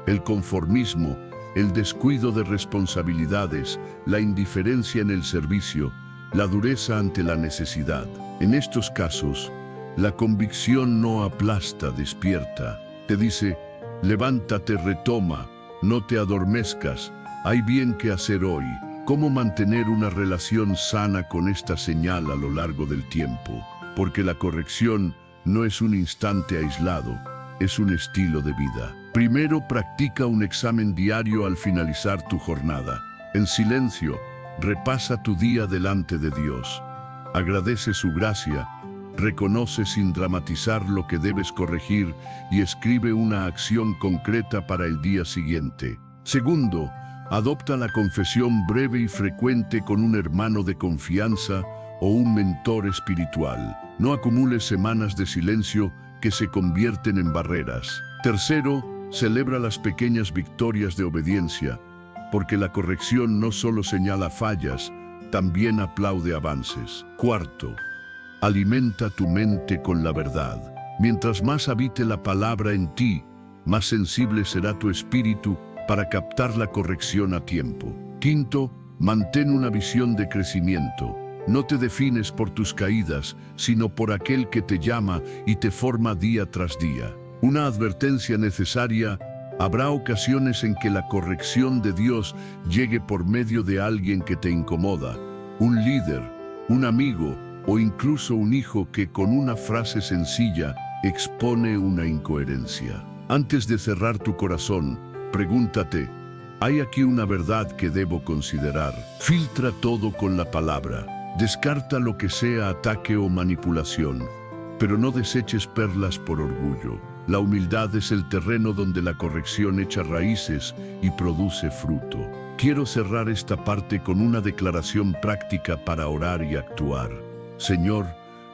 el conformismo, el descuido de responsabilidades, la indiferencia en el servicio, la dureza ante la necesidad. En estos casos, la convicción no aplasta, despierta. Te dice, levántate, retoma, no te adormezcas, hay bien que hacer hoy. ¿Cómo mantener una relación sana con esta señal a lo largo del tiempo? Porque la corrección no es un instante aislado, es un estilo de vida. Primero, practica un examen diario al finalizar tu jornada. En silencio, repasa tu día delante de Dios. Agradece su gracia, reconoce sin dramatizar lo que debes corregir y escribe una acción concreta para el día siguiente. Segundo, adopta la confesión breve y frecuente con un hermano de confianza o un mentor espiritual. No acumules semanas de silencio que se convierten en barreras. Tercero, celebra las pequeñas victorias de obediencia, porque la corrección no solo señala fallas, también aplaude avances. Cuarto, alimenta tu mente con la verdad. Mientras más habite la palabra en ti, más sensible será tu espíritu para captar la corrección a tiempo. Quinto, mantén una visión de crecimiento. No te defines por tus caídas, sino por aquel que te llama y te forma día tras día. Una advertencia necesaria: habrá ocasiones en que la corrección de Dios llegue por medio de alguien que te incomoda, un líder, un amigo o incluso un hijo que con una frase sencilla expone una incoherencia. Antes de cerrar tu corazón, pregúntate, ¿hay aquí una verdad que debo considerar? Filtra todo con la palabra. Descarta lo que sea ataque o manipulación, pero no deseches perlas por orgullo. La humildad es el terreno donde la corrección echa raíces y produce fruto. Quiero cerrar esta parte con una declaración práctica para orar y actuar. Señor,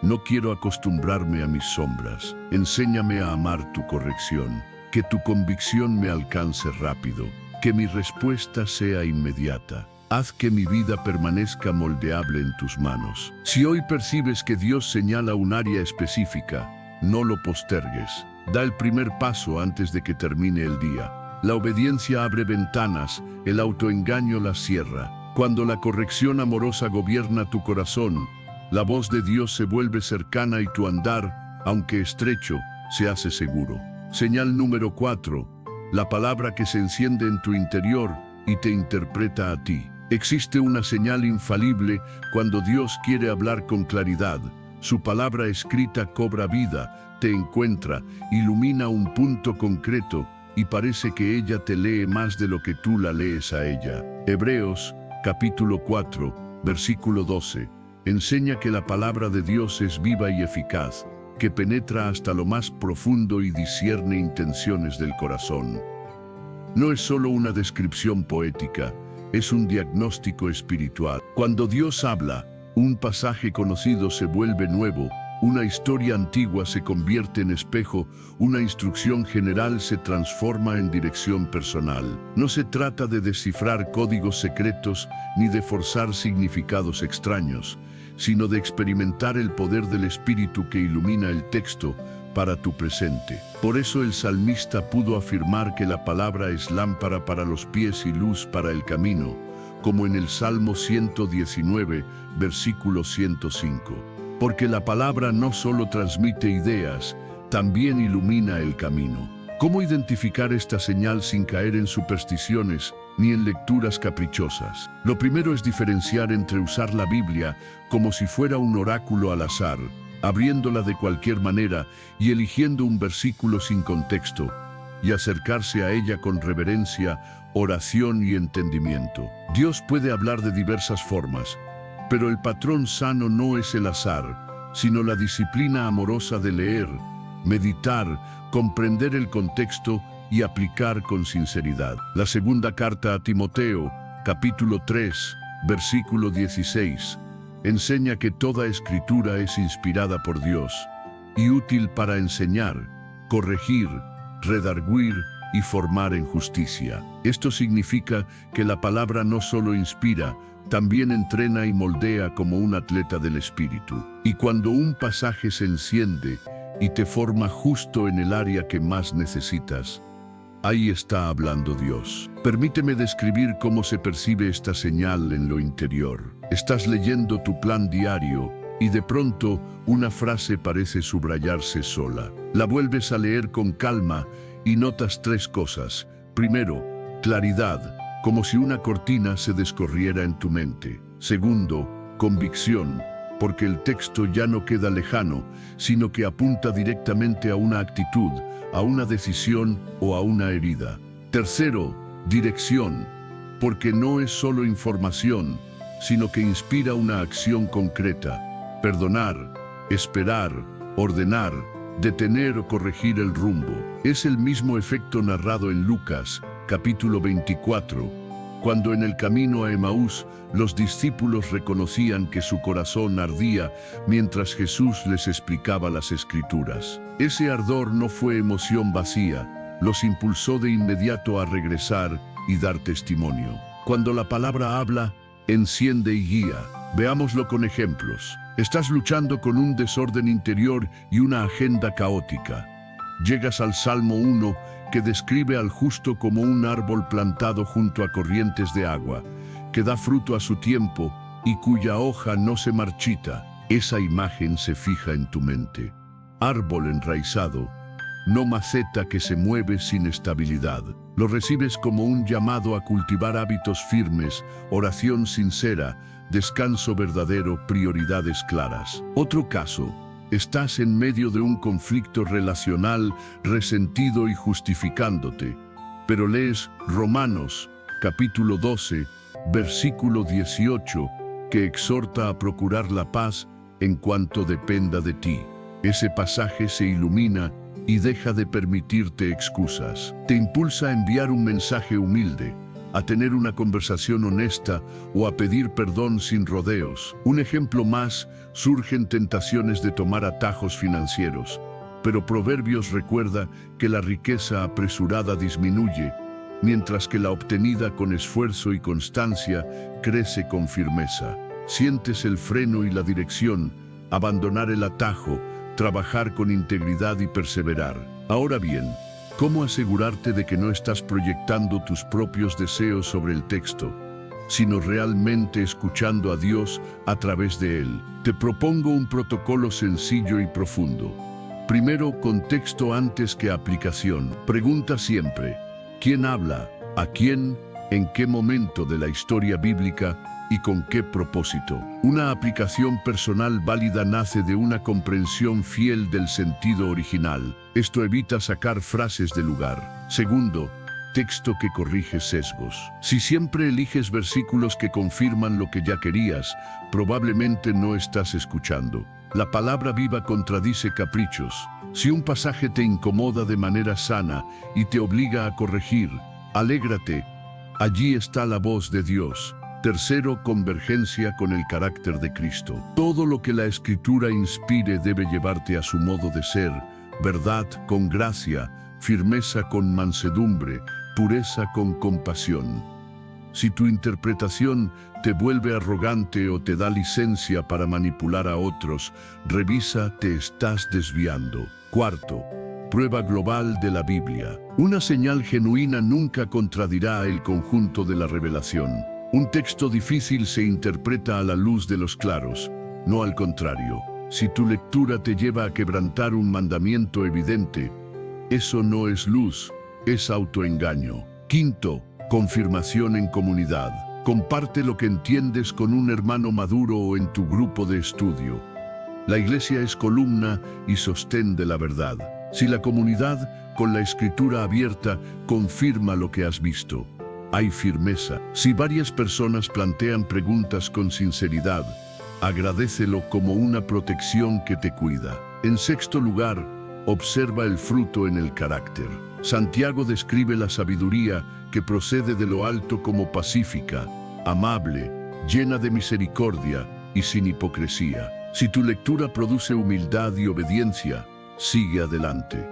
no quiero acostumbrarme a mis sombras. Enséñame a amar tu corrección. Que tu convicción me alcance rápido. Que mi respuesta sea inmediata. Haz que mi vida permanezca moldeable en tus manos. Si hoy percibes que Dios señala un área específica, no lo postergues. Da el primer paso antes de que termine el día. La obediencia abre ventanas, el autoengaño las cierra. Cuando la corrección amorosa gobierna tu corazón, la voz de Dios se vuelve cercana y tu andar, aunque estrecho, se hace seguro. Señal número 4. La palabra que se enciende en tu interior y te interpreta a ti. Existe una señal infalible cuando Dios quiere hablar con claridad. Su palabra escrita cobra vida, te encuentra, ilumina un punto concreto y parece que ella te lee más de lo que tú la lees a ella. Hebreos, capítulo 4, versículo 12, enseña que la palabra de Dios es viva y eficaz, que penetra hasta lo más profundo y discierne intenciones del corazón. No es solo una descripción poética, es un diagnóstico espiritual. Cuando Dios habla, un pasaje conocido se vuelve nuevo, una historia antigua se convierte en espejo, una instrucción general se transforma en dirección personal. No se trata de descifrar códigos secretos ni de forzar significados extraños, sino de experimentar el poder del Espíritu que ilumina el texto para tu presente. Por eso el salmista pudo afirmar que la palabra es lámpara para los pies y luz para el camino, como en el Salmo 119, versículo 105. Porque la palabra no solo transmite ideas, también ilumina el camino. ¿Cómo identificar esta señal sin caer en supersticiones ni en lecturas caprichosas? Lo primero es diferenciar entre usar la Biblia como si fuera un oráculo al azar, abriéndola de cualquier manera y eligiendo un versículo sin contexto, y acercarse a ella con reverencia, oración y entendimiento. Dios puede hablar de diversas formas, pero el patrón sano no es el azar, sino la disciplina amorosa de leer, meditar, comprender el contexto y aplicar con sinceridad. La segunda carta a Timoteo, capítulo 3, versículo 16, enseña que toda escritura es inspirada por Dios y útil para enseñar, corregir, redarguir y formar en justicia. Esto significa que la palabra no solo inspira, también entrena y moldea como un atleta del espíritu. Y cuando un pasaje se enciende y te forma justo en el área que más necesitas, ahí está hablando Dios. Permíteme describir cómo se percibe esta señal en lo interior. Estás leyendo tu plan diario y de pronto una frase parece subrayarse sola. La vuelves a leer con calma y notas tres cosas. Primero, claridad, como si una cortina se descorriera en tu mente. Segundo, convicción, porque el texto ya no queda lejano, sino que apunta directamente a una actitud, a una decisión o a una herida. Tercero, dirección, porque no es solo información, sino que inspira una acción concreta. Perdonar, esperar, ordenar, detener o corregir el rumbo. Es el mismo efecto narrado en Lucas, capítulo 24, cuando en el camino a Emaús los discípulos reconocían que su corazón ardía mientras Jesús les explicaba las Escrituras. Ese ardor no fue emoción vacía, los impulsó de inmediato a regresar y dar testimonio. Cuando la palabra habla, enciende y guía. Veámoslo con ejemplos. Estás luchando con un desorden interior y una agenda caótica. Llegas al Salmo 1, que describe al justo como un árbol plantado junto a corrientes de agua, que da fruto a su tiempo y cuya hoja no se marchita. Esa imagen se fija en tu mente. Árbol enraizado, no maceta que se mueve sin estabilidad. Lo recibes como un llamado a cultivar hábitos firmes, oración sincera, descanso verdadero, prioridades claras. Otro caso. Estás en medio de un conflicto relacional, resentido y justificándote, pero lees Romanos, capítulo 12, versículo 18, que exhorta a procurar la paz en cuanto dependa de ti. Ese pasaje se ilumina y deja de permitirte excusas. Te impulsa a enviar un mensaje humilde. a tener una conversación honesta o a pedir perdón sin rodeos. Un ejemplo más, surgen tentaciones de tomar atajos financieros, pero Proverbios recuerda que la riqueza apresurada disminuye, mientras que la obtenida con esfuerzo y constancia crece con firmeza. Sientes el freno y la dirección, abandonar el atajo, trabajar con integridad y perseverar. Ahora bien, ¿cómo asegurarte de que no estás proyectando tus propios deseos sobre el texto, sino realmente escuchando a Dios a través de él? Te propongo un protocolo sencillo y profundo. Primero, contexto antes que aplicación. Pregunta siempre: ¿quién habla? ¿A quién? ¿En qué momento de la historia bíblica? ¿Y con qué propósito? Una aplicación personal válida nace de una comprensión fiel del sentido original. Esto evita sacar frases de lugar. Segundo, texto que corrige sesgos. Si siempre eliges versículos que confirman lo que ya querías, probablemente no estás escuchando. La palabra viva contradice caprichos. Si un pasaje te incomoda de manera sana y te obliga a corregir, alégrate. Allí está la voz de Dios. Tercero, convergencia con el carácter de Cristo. Todo lo que la Escritura inspire debe llevarte a su modo de ser: verdad con gracia, firmeza con mansedumbre, pureza con compasión. Si tu interpretación te vuelve arrogante o te da licencia para manipular a otros, revisa, te estás desviando. Cuarto, prueba global de la Biblia. Una señal genuina nunca contradirá el conjunto de la revelación. Un texto difícil se interpreta a la luz de los claros, no al contrario. Si tu lectura te lleva a quebrantar un mandamiento evidente, eso no es luz, es autoengaño. Quinto, confirmación en comunidad. Comparte lo que entiendes con un hermano maduro o en tu grupo de estudio. La iglesia es columna y sostén de la verdad. Si la comunidad, con la escritura abierta, confirma lo que has visto, hay firmeza. Si varias personas plantean preguntas con sinceridad, agradécelo como una protección que te cuida. En sexto lugar, observa el fruto en el carácter. Santiago describe la sabiduría que procede de lo alto como pacífica, amable, llena de misericordia y sin hipocresía. Si tu lectura produce humildad y obediencia, sigue adelante.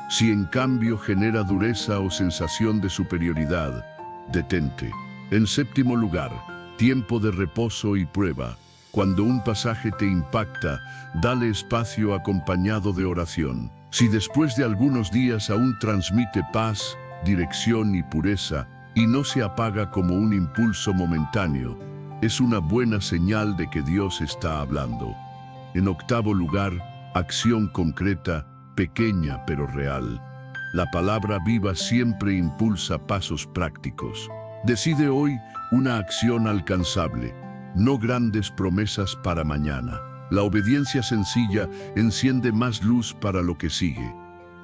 Si en cambio genera dureza o sensación de superioridad, detente. En séptimo lugar, tiempo de reposo y prueba. Cuando un pasaje te impacta, dale espacio acompañado de oración. Si después de algunos días aún transmite paz, dirección y pureza, y no se apaga como un impulso momentáneo, es una buena señal de que Dios está hablando. En octavo lugar, acción concreta, pequeña pero real. La palabra viva siempre impulsa pasos prácticos. Decide hoy una acción alcanzable, no grandes promesas para mañana. La obediencia sencilla enciende más luz para lo que sigue.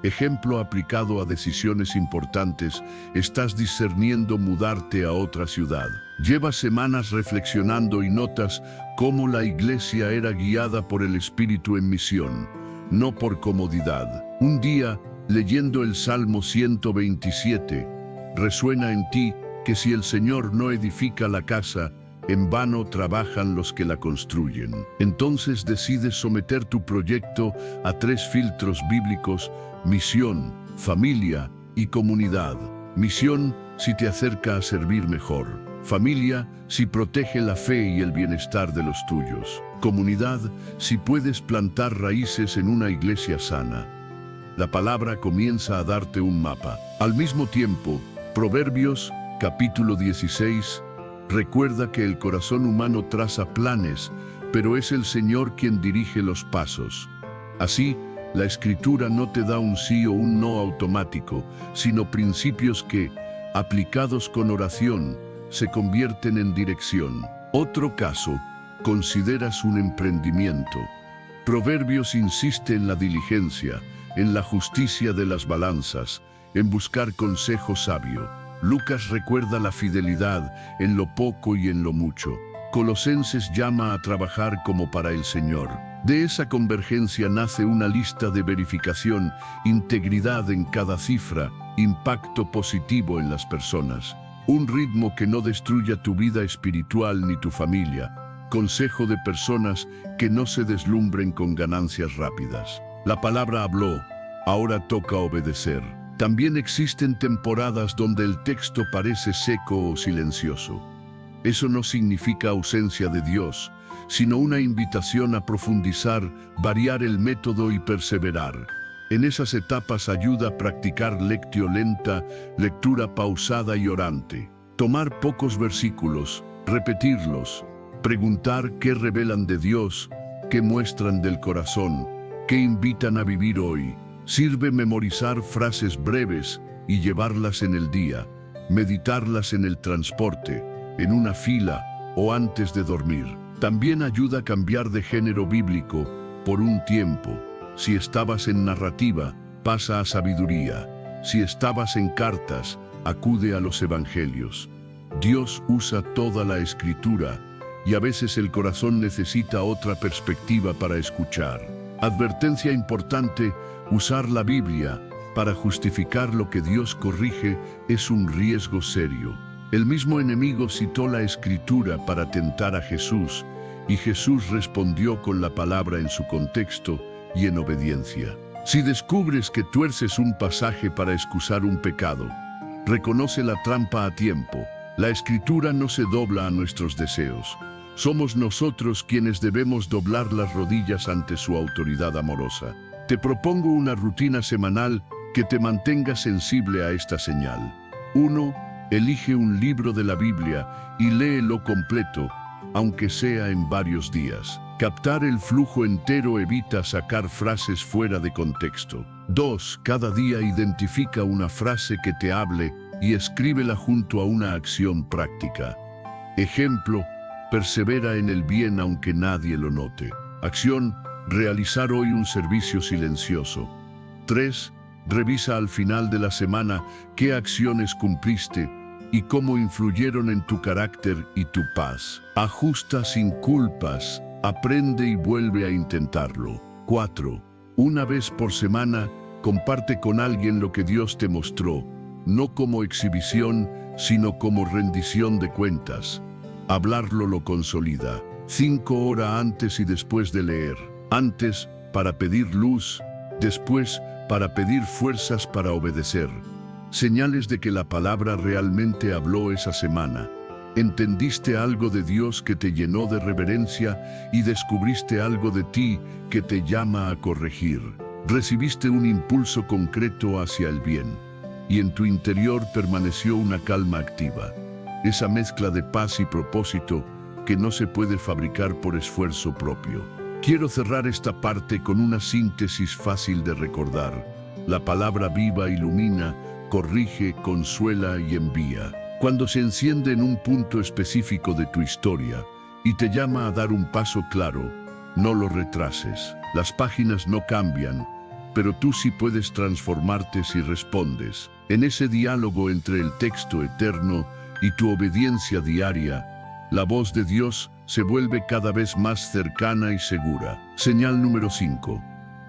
Ejemplo aplicado a decisiones importantes: estás discerniendo mudarte a otra ciudad. Llevas semanas reflexionando y notas cómo la iglesia era guiada por el Espíritu en misión, no por comodidad. Un día, leyendo el Salmo 127, resuena en ti que si el Señor no edifica la casa, en vano trabajan los que la construyen. Entonces decides someter tu proyecto a 3 filtros bíblicos: misión, familia y comunidad. Misión, si te acerca a servir mejor. Familia, si protege la fe y el bienestar de los tuyos. Comunidad, si puedes plantar raíces en una iglesia sana. La palabra comienza a darte un mapa. Al mismo tiempo, Proverbios, capítulo 16, recuerda que el corazón humano traza planes, pero es el Señor quien dirige los pasos. Así, la Escritura no te da un sí o un no automático, sino principios que, aplicados con oración, se convierten en dirección. Otro caso, consideras un emprendimiento. Proverbios insiste en la diligencia, en la justicia de las balanzas, en buscar consejo sabio. Lucas recuerda la fidelidad en lo poco y en lo mucho. Colosenses llama a trabajar como para el Señor. De esa convergencia nace una lista de verificación: integridad en cada cifra, impacto positivo en las personas. Un ritmo que no destruya tu vida espiritual ni tu familia. Consejo de personas que no se deslumbren con ganancias rápidas. La palabra habló, ahora toca obedecer. También existen temporadas donde el texto parece seco o silencioso. Eso no significa ausencia de Dios, sino una invitación a profundizar, variar el método y perseverar. En esas etapas ayuda a practicar lectio lenta, lectura pausada y orante. Tomar pocos versículos, repetirlos, preguntar qué revelan de Dios, qué muestran del corazón, qué invitan a vivir hoy. Sirve memorizar frases breves y llevarlas en el día, meditarlas en el transporte, en una fila o antes de dormir. También ayuda a cambiar de género bíblico por un tiempo. Si estabas en narrativa, pasa a sabiduría. Si estabas en cartas, acude a los evangelios. Dios usa toda la escritura y a veces el corazón necesita otra perspectiva para escuchar. Advertencia importante: usar la Biblia para justificar lo que Dios corrige es un riesgo serio. El mismo enemigo citó la Escritura para tentar a Jesús, y Jesús respondió con la palabra en su contexto y en obediencia. Si descubres que tuerces un pasaje para excusar un pecado, reconoce la trampa a tiempo. La Escritura no se dobla a nuestros deseos. Somos nosotros quienes debemos doblar las rodillas ante su autoridad amorosa. Te propongo una rutina semanal que te mantenga sensible a esta señal. 1. Elige un libro de la Biblia y léelo completo, aunque sea en varios días. Captar el flujo entero evita sacar frases fuera de contexto. 2. Cada día identifica una frase que te hable y escríbela junto a una acción práctica. Ejemplo: persevera en el bien aunque nadie lo note. Acción: realizar hoy un servicio silencioso. 3. Revisa al final de la semana qué acciones cumpliste y cómo influyeron en tu carácter y tu paz. Ajusta sin culpas, aprende y vuelve a intentarlo. 4. Una vez por semana, comparte con alguien lo que Dios te mostró, no como exhibición, sino como rendición de cuentas. Hablarlo lo consolida. 5 horas antes y después de leer. Antes, para pedir luz; después, para pedir fuerzas para obedecer. Señales de que la palabra realmente habló esa semana. Entendiste algo de Dios que te llenó de reverencia y descubriste algo de ti que te llama a corregir. Recibiste un impulso concreto hacia el bien y en tu interior permaneció una calma activa. Esa mezcla de paz y propósito que no se puede fabricar por esfuerzo propio. Quiero cerrar esta parte con una síntesis fácil de recordar. La palabra viva ilumina, corrige, consuela y envía. Cuando se enciende en un punto específico de tu historia y te llama a dar un paso claro, no lo retrases. Las páginas no cambian, pero tú sí puedes transformarte si respondes. En ese diálogo entre el texto eterno y tu obediencia diaria, la voz de Dios se vuelve cada vez más cercana y segura. Señal número 5.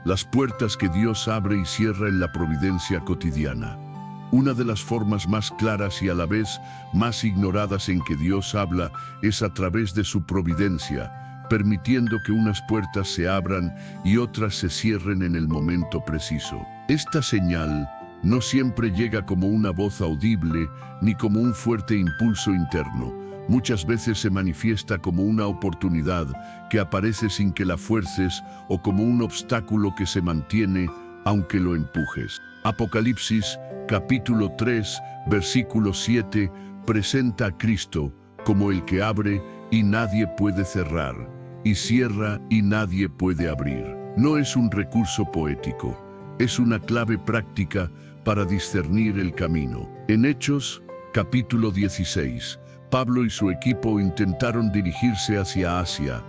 Las puertas que Dios abre y cierra en la providencia cotidiana. Una de las formas más claras y a la vez más ignoradas en que Dios habla es a través de su providencia, permitiendo que unas puertas se abran y otras se cierren en el momento preciso. Esta señal no siempre llega como una voz audible ni como un fuerte impulso interno. Muchas veces se manifiesta como una oportunidad que aparece sin que la fuerces o como un obstáculo que se mantiene aunque lo empujes. Apocalipsis, capítulo 3, versículo 7, presenta a Cristo como el que abre y nadie puede cerrar, y cierra y nadie puede abrir. No es un recurso poético, es una clave práctica para discernir el camino. En Hechos, capítulo 16, Pablo y su equipo intentaron dirigirse hacia Asia,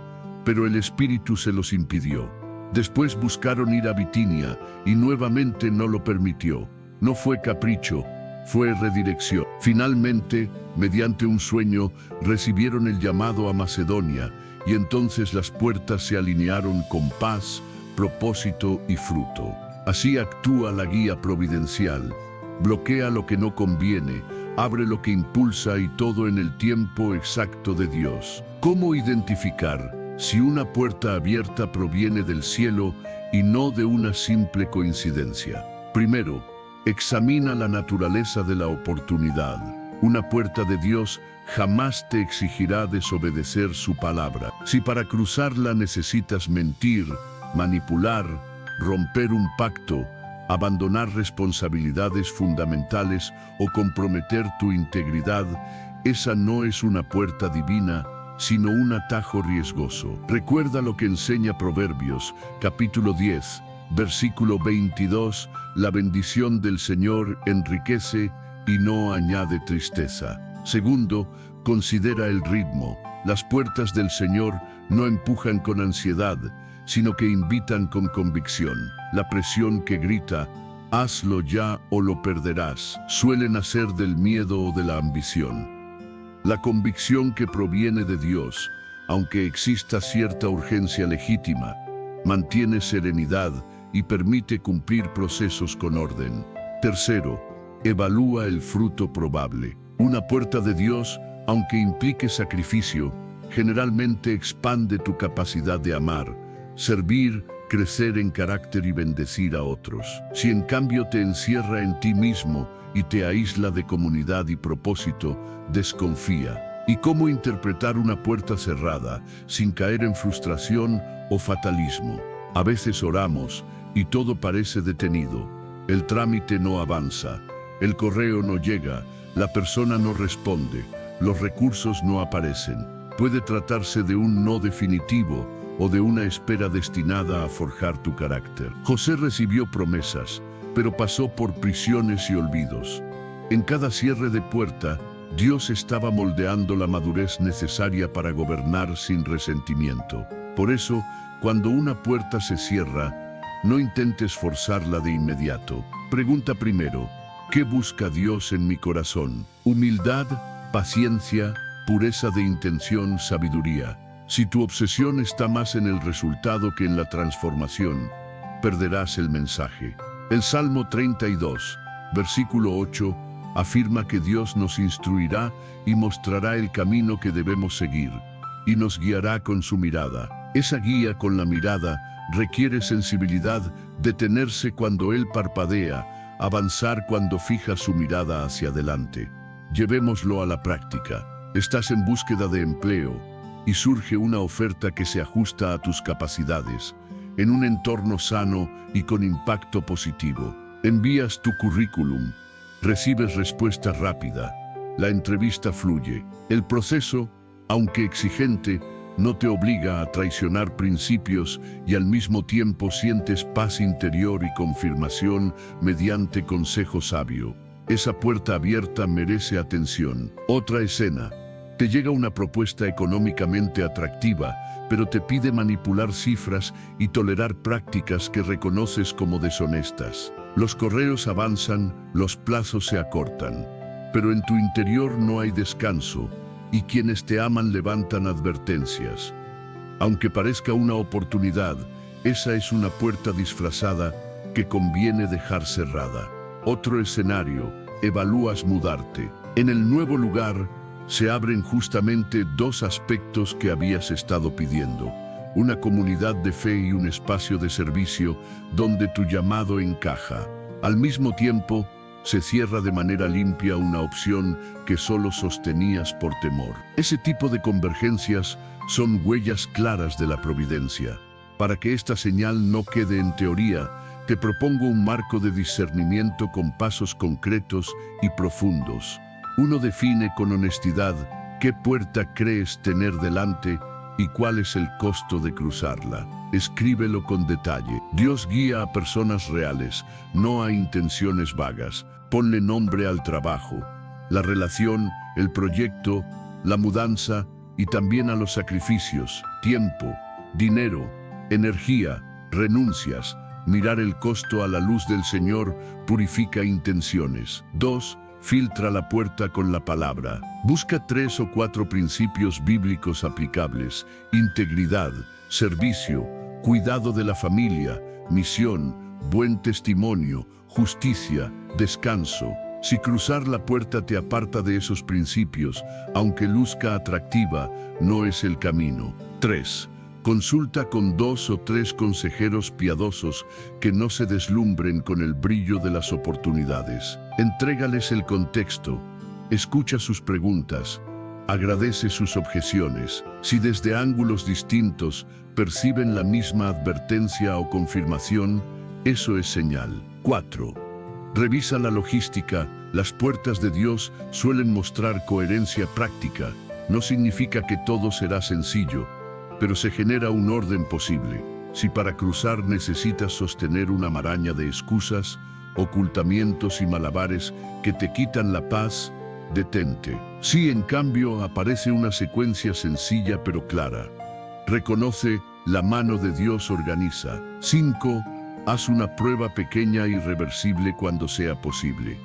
pero el Espíritu se los impidió. Después buscaron ir a Bitinia y nuevamente no lo permitió. No fue capricho, fue redirección. Finalmente, mediante un sueño, recibieron el llamado a Macedonia y entonces las puertas se alinearon con paz, propósito y fruto. Así actúa la guía providencial. Bloquea lo que no conviene, abre lo que impulsa y todo en el tiempo exacto de Dios. ¿Cómo identificar si una puerta abierta proviene del cielo y no de una simple coincidencia? Primero, examina la naturaleza de la oportunidad. Una puerta de Dios jamás te exigirá desobedecer su palabra. Si para cruzarla necesitas mentir, manipular, romper un pacto, abandonar responsabilidades fundamentales o comprometer tu integridad, esa no es una puerta divina, sino un atajo riesgoso. Recuerda lo que enseña Proverbios, capítulo 10, versículo 22, la bendición del Señor enriquece y no añade tristeza. Segundo, considera el ritmo. Las puertas del Señor no empujan con ansiedad, sino que invitan con convicción. La presión que grita, hazlo ya o lo perderás, suele nacer del miedo o de la ambición. La convicción que proviene de Dios, aunque exista cierta urgencia legítima, mantiene serenidad y permite cumplir procesos con orden. Tercero, evalúa el fruto probable. Una puerta de Dios, aunque implique sacrificio, generalmente expande tu capacidad de amar, servir, crecer en carácter y bendecir a otros. Si en cambio te encierra en ti mismo y te aísla de comunidad y propósito, desconfía. ¿Y cómo interpretar una puerta cerrada sin caer en frustración o fatalismo? A veces oramos y todo parece detenido. El trámite no avanza, el correo no llega, la persona no responde, los recursos no aparecen. Puede tratarse de un no definitivo o de una espera destinada a forjar tu carácter. José recibió promesas, pero pasó por prisiones y olvidos. En cada cierre de puerta, Dios estaba moldeando la madurez necesaria para gobernar sin resentimiento. Por eso, cuando una puerta se cierra, no intentes forzarla de inmediato. Pregunta primero, ¿qué busca Dios en mi corazón? Humildad, paciencia, pureza de intención, sabiduría. Si tu obsesión está más en el resultado que en la transformación, perderás el mensaje. El Salmo 32, versículo 8, afirma que Dios nos instruirá y mostrará el camino que debemos seguir, y nos guiará con su mirada. Esa guía con la mirada requiere sensibilidad, detenerse cuando Él parpadea, avanzar cuando fija su mirada hacia adelante. Llevémoslo a la práctica. Estás en búsqueda de empleo y surge una oferta que se ajusta a tus capacidades, en un entorno sano y con impacto positivo. Envías tu currículum, recibes respuesta rápida, la entrevista fluye. El proceso, aunque exigente, no te obliga a traicionar principios y al mismo tiempo sientes paz interior y confirmación mediante consejo sabio. Esa puerta abierta merece atención. Otra escena. Te llega una propuesta económicamente atractiva, pero te pide manipular cifras y tolerar prácticas que reconoces como deshonestas. Los correos avanzan, los plazos se acortan, pero en tu interior no hay descanso y quienes te aman levantan advertencias. Aunque parezca una oportunidad, esa es una puerta disfrazada que conviene dejar cerrada. Otro escenario, evalúas mudarte. En el nuevo lugar, se abren justamente dos aspectos que habías estado pidiendo: una comunidad de fe y un espacio de servicio donde tu llamado encaja. Al mismo tiempo, se cierra de manera limpia una opción que solo sostenías por temor. Ese tipo de convergencias son huellas claras de la providencia. Para que esta señal no quede en teoría, te propongo un marco de discernimiento con pasos concretos y profundos. Uno define con honestidad qué puerta crees tener delante y cuál es el costo de cruzarla. Escríbelo con detalle. Dios guía a personas reales, no a intenciones vagas. Ponle nombre al trabajo, la relación, el proyecto, la mudanza y también a los sacrificios, tiempo, dinero, energía, renuncias. Mirar el costo a la luz del Señor purifica intenciones. 2. Filtra la puerta con la palabra. Busca 3 o 4 principios bíblicos aplicables: integridad, servicio, cuidado de la familia, misión, buen testimonio, justicia, descanso. Si cruzar la puerta te aparta de esos principios, aunque luzca atractiva, no es el camino. 3. Consulta con 2 o 3 consejeros piadosos que no se deslumbren con el brillo de las oportunidades. Entrégales el contexto, escucha sus preguntas, agradece sus objeciones. Si desde ángulos distintos perciben la misma advertencia o confirmación, eso es señal. 4. Revisa la logística. Las puertas de Dios suelen mostrar coherencia práctica. No significa que todo será sencillo, pero se genera un orden posible. Si para cruzar necesitas sostener una maraña de excusas, ocultamientos y malabares que te quitan la paz, detente. Si en cambio aparece una secuencia sencilla pero clara, reconoce, la mano de Dios organiza. 5. Haz una prueba pequeña y reversible cuando sea posible.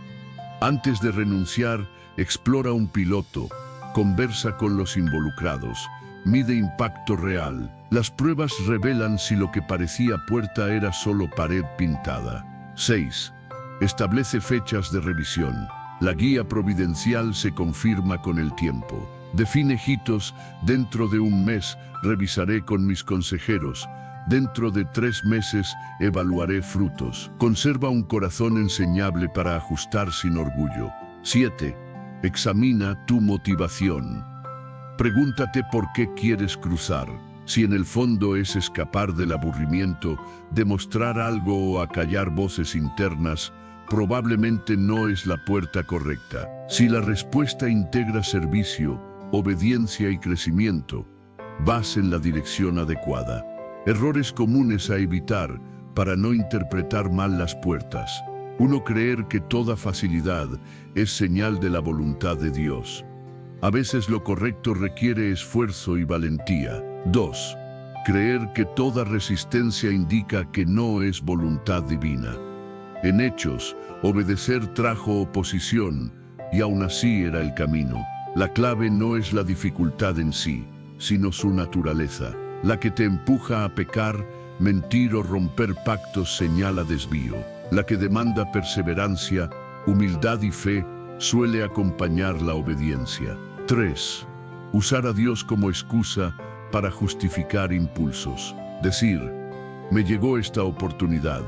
Antes de renunciar, explora un piloto, conversa con los involucrados, mide impacto real. Las pruebas revelan si lo que parecía puerta era solo pared pintada. 6. Establece fechas de revisión. La guía providencial se confirma con el tiempo. Define hitos. Dentro de un mes revisaré con mis consejeros. Dentro de 3 meses evaluaré frutos. Conserva un corazón enseñable para ajustar sin orgullo. 7. Examina tu motivación. Pregúntate por qué quieres cruzar. Si en el fondo es escapar del aburrimiento, demostrar algo o acallar voces internas, probablemente no es la puerta correcta. Si la respuesta integra servicio, obediencia y crecimiento, vas en la dirección adecuada. Errores comunes a evitar para no interpretar mal las puertas. 1. Creer que toda facilidad es señal de la voluntad de Dios. A veces lo correcto requiere esfuerzo y valentía. 2. Creer que toda resistencia indica que no es voluntad divina. En Hechos, obedecer trajo oposición, y aún así era el camino. La clave no es la dificultad en sí, sino su naturaleza. La que te empuja a pecar, mentir o romper pactos señala desvío. La que demanda perseverancia, humildad y fe, suele acompañar la obediencia. 3. Usar a Dios como excusa para justificar impulsos. Decir, me llegó esta oportunidad,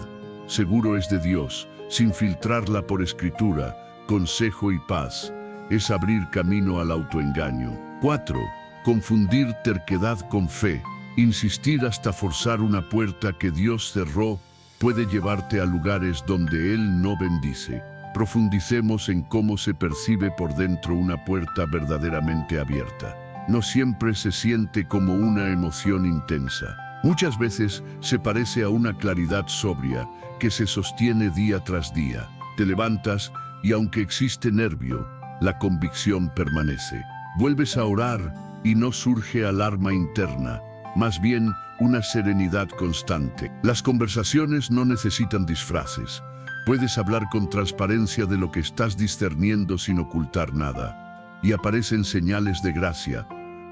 seguro es de Dios, sin filtrarla por escritura, consejo y paz, es abrir camino al autoengaño. 4. Confundir terquedad con fe. Insistir hasta forzar una puerta que Dios cerró puede llevarte a lugares donde Él no bendice. Profundicemos en cómo se percibe por dentro una puerta verdaderamente abierta. No siempre se siente como una emoción intensa. Muchas veces se parece a una claridad sobria que se sostiene día tras día. Te levantas y aunque existe nervio, la convicción permanece. Vuelves a orar y no surge alarma interna, más bien una serenidad constante. Las conversaciones no necesitan disfraces. Puedes hablar con transparencia de lo que estás discerniendo sin ocultar nada. Y aparecen señales de gracia,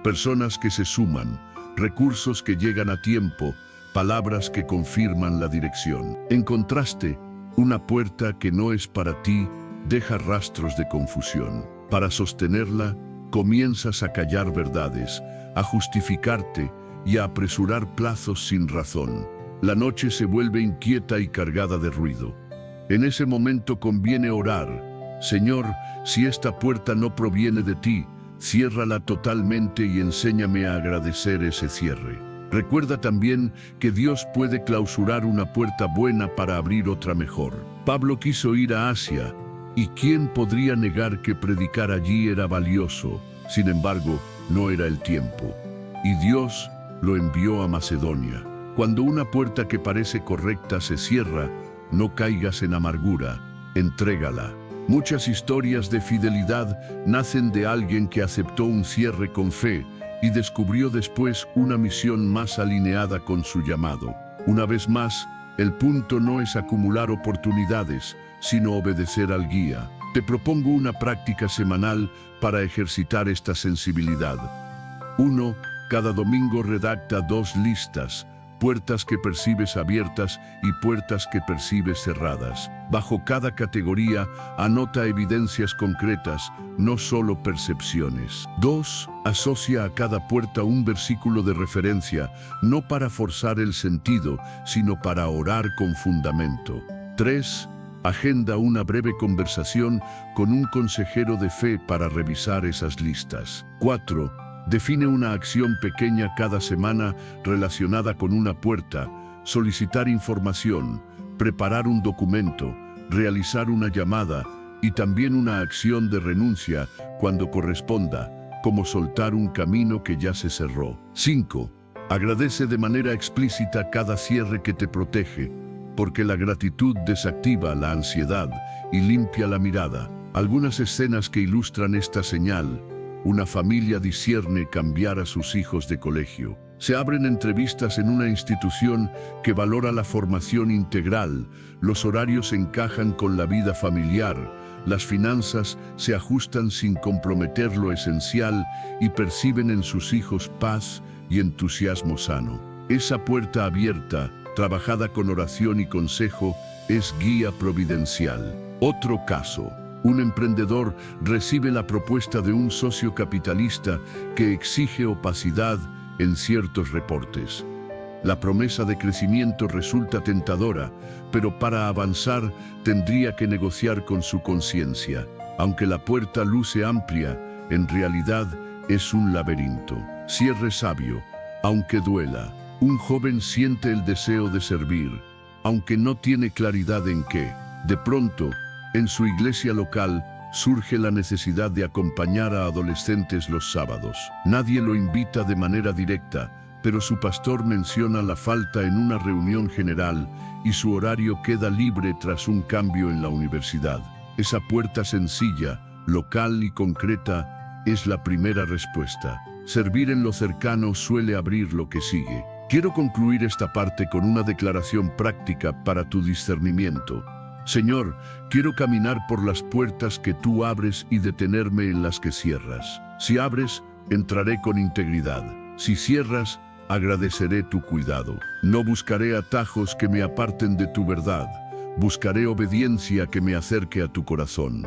personas que se suman, recursos que llegan a tiempo, palabras que confirman la dirección. En contraste, una puerta que no es para ti deja rastros de confusión. Para sostenerla, comienzas a callar verdades, a justificarte y a apresurar plazos sin razón. La noche se vuelve inquieta y cargada de ruido. En ese momento conviene orar. Señor, si esta puerta no proviene de ti, ciérrala totalmente y enséñame a agradecer ese cierre. Recuerda también que Dios puede clausurar una puerta buena para abrir otra mejor. Pablo quiso ir a Asia, ¿y quién podría negar que predicar allí era valioso? Sin embargo, no era el tiempo. Y Dios lo envió a Macedonia. Cuando una puerta que parece correcta se cierra, no caigas en amargura, entrégala. Muchas historias de fidelidad nacen de alguien que aceptó un cierre con fe y descubrió después una misión más alineada con su llamado. Una vez más, el punto no es acumular oportunidades, sino obedecer al guía. Te propongo una práctica semanal para ejercitar esta sensibilidad. 1. Cada domingo redacta 2 listas, puertas que percibes abiertas y puertas que percibes cerradas. Bajo cada categoría, anota evidencias concretas, no solo percepciones. 2. Asocia a cada puerta un versículo de referencia, no para forzar el sentido, sino para orar con fundamento. 3. Agenda una breve conversación con un consejero de fe para revisar esas listas. 4. Define una acción pequeña cada semana relacionada con una puerta, solicitar información, preparar un documento, realizar una llamada y también una acción de renuncia cuando corresponda, como soltar un camino que ya se cerró. 5. Agradece de manera explícita cada cierre que te protege, porque la gratitud desactiva la ansiedad y limpia la mirada. Algunas escenas que ilustran esta señal. Una familia discierne cambiar a sus hijos de colegio. Se abren entrevistas en una institución que valora la formación integral, los horarios encajan con la vida familiar, las finanzas se ajustan sin comprometer lo esencial y perciben en sus hijos paz y entusiasmo sano. Esa puerta abierta, trabajada con oración y consejo, es guía providencial. Otro caso. Un emprendedor recibe la propuesta de un socio capitalista que exige opacidad en ciertos reportes. La promesa de crecimiento resulta tentadora, pero para avanzar tendría que negociar con su conciencia. Aunque la puerta luce amplia, en realidad es un laberinto. Cierre sabio, aunque duela. Un joven siente el deseo de servir, aunque no tiene claridad en qué. De pronto, en su iglesia local, surge la necesidad de acompañar a adolescentes los sábados. Nadie lo invita de manera directa, pero su pastor menciona la falta en una reunión general y su horario queda libre tras un cambio en la universidad. Esa puerta sencilla, local y concreta, es la primera respuesta. Servir en lo cercano suele abrir lo que sigue. Quiero concluir esta parte con una declaración práctica para tu discernimiento. Señor, quiero caminar por las puertas que tú abres y detenerme en las que cierras. Si abres, entraré con integridad. Si cierras, agradeceré tu cuidado. No buscaré atajos que me aparten de tu verdad. Buscaré obediencia que me acerque a tu corazón.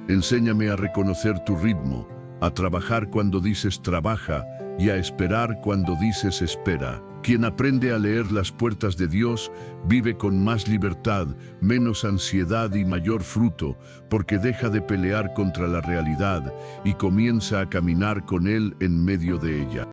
Enséñame a reconocer tu ritmo, a trabajar cuando dices trabaja y a esperar cuando dices espera. Quien aprende a leer las puertas de Dios vive con más libertad, menos ansiedad y mayor fruto, porque deja de pelear contra la realidad y comienza a caminar con Él en medio de ella.